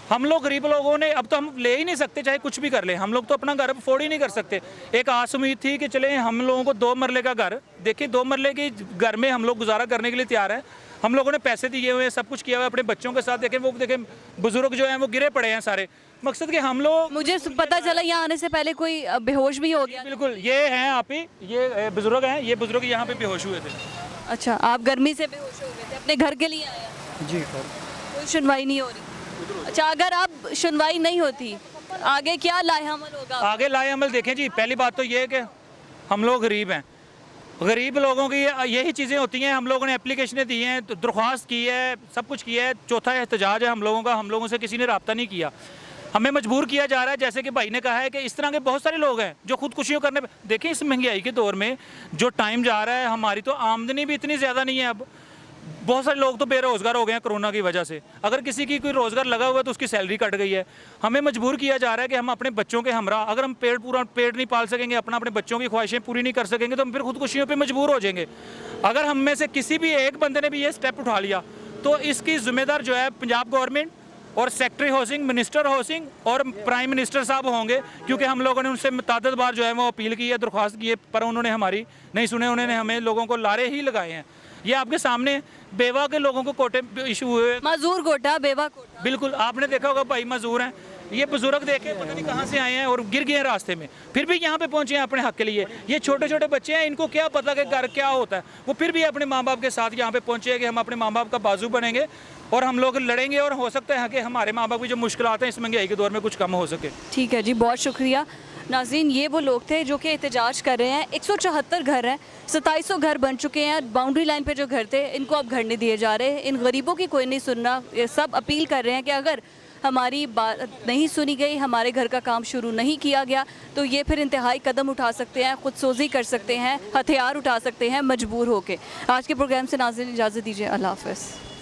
हम लोग गरीब लोगों ने अब तो हम ले ही नहीं सकते, चाहे कुछ भी कर ले, हम लोग तो अपना घर अफोर्ड ही नहीं कर सकते। एक आस उम्मीद थी कि चले हम लोगों को 2 मरले का घर, देखिए 2 मरले के घर में हम लोग गुजारा करने के लिए तैयार हैं। हम लोगों ने पैसे दिए हुए हैं, सब कुछ किया हुआ है अपने बच्चों के साथ। देखें वो देखें बुजुर्ग जो हैं वो गिरे पड़े हैं सारे। मकसद कि हम लोग, मुझे पता चला यहाँ आने से पहले कोई बेहोश भी हो गया। बिल्कुल, ये हैं आप ही, ये बुजुर्ग हैं, ये बुजुर्ग यहाँ पे बेहोश हुए थे। अच्छा, आप गर्मी से बेहोश हो गए थे, अपने घर के लिए आए? जी कोई सुनवाई नहीं हो रही? अच्छा, अगर आप सुनवाई नहीं होती आगे क्या लाएअमल होगा? आगे लाएअमल देखें जी, पहली बात तो ये है कि हम लोग गरीब हैं, गरीब लोगों की यही चीज़ें होती हैं। हम लोगों ने एप्लीकेशनें दी हैं, दरख्वास्त की है, सब कुछ किया है। चौथा एहतजाज है हम लोगों का, हम लोगों से किसी ने रब्ता नहीं किया, हमें मजबूर किया जा रहा है। जैसे कि भाई ने कहा है कि इस तरह के बहुत सारे लोग हैं जो खुदकुशियों करने पे, देखिए इस महंगाई के दौर में जो टाइम जा रहा है, हमारी तो आमदनी भी इतनी ज़्यादा नहीं है। अब बहुत सारे लोग तो बेरोज़गार हो गए हैं कोरोना की वजह से। अगर किसी की कोई रोज़गार लगा हुआ है तो उसकी सैलरी कट गई है। हमें मजबूर किया जा रहा है कि हम अपने बच्चों के हमरा, अगर हम पेट नहीं पाल सकेंगे, अपने बच्चों की ख्वाहिशें पूरी नहीं कर सकेंगे, तो हम फिर खुदकुशियों पे मजबूर हो जाएंगे। अगर हम में से किसी भी एक बंदे ने भी ये स्टेप उठा लिया तो इसकी जिम्मेदार जो है पंजाब गवर्नमेंट और सेक्रेटरी हाउसिंग, मिनिस्टर हाउसिंग और प्राइम मिनिस्टर साहब होंगे, क्योंकि हम लोगों ने उनसे मुतअद्दिद बार जो है वो अपील की है, दरख्वास्त की है, पर उन्होंने हमारी नहीं सुने। उन्होंने हमें लोगों को लारे ही लगाए हैं। ये आपके सामने बेवा के लोगों को कोटे इशू हुए, मजदूर कोटा, बेवा कोटा। बिल्कुल आपने देखा होगा, भाई मजदूर हैं, ये बुजुर्ग देखे पता नहीं कहाँ से आए हैं और गिर गए हैं रास्ते में, फिर भी यहाँ पे पहुँचे हैं अपने हक के लिए। ये छोटे छोटे बच्चे हैं, इनको क्या पता कि घर क्या होता है, वो फिर भी अपने माँ बाप के साथ यहाँ पे पहुँचे हैं कि हम अपने माँ बाप का बाजू बनेंगे और हम लोग लड़ेंगे, और हो सकता है कि हमारे माँ बाप की जो मुश्किलात हैं इस महंगाई के दौर में कुछ कम हो सके। ठीक है जी, बहुत शुक्रिया। नाज़रीन, ये वो लोग थे जो कि एहतजाज कर रहे हैं। 174 घर हैं, 2700 घर बन चुके हैं। बाउंड्री लाइन पे जो घर थे इनको अब घर नहीं दिए जा रहे। इन गरीबों की कोई नहीं सुन रहा। ये सब अपील कर रहे हैं कि अगर हमारी बात नहीं सुनी गई, हमारे घर का काम शुरू नहीं किया गया, तो ये फिर इंतहाई कदम उठा सकते हैं, खुदसोजी कर सकते हैं, हथियार उठा सकते हैं मजबूर होकर। आज के प्रोग्राम से नाज़रीन इजाज़त दीजिए, अल्लाह हाफ़िज़।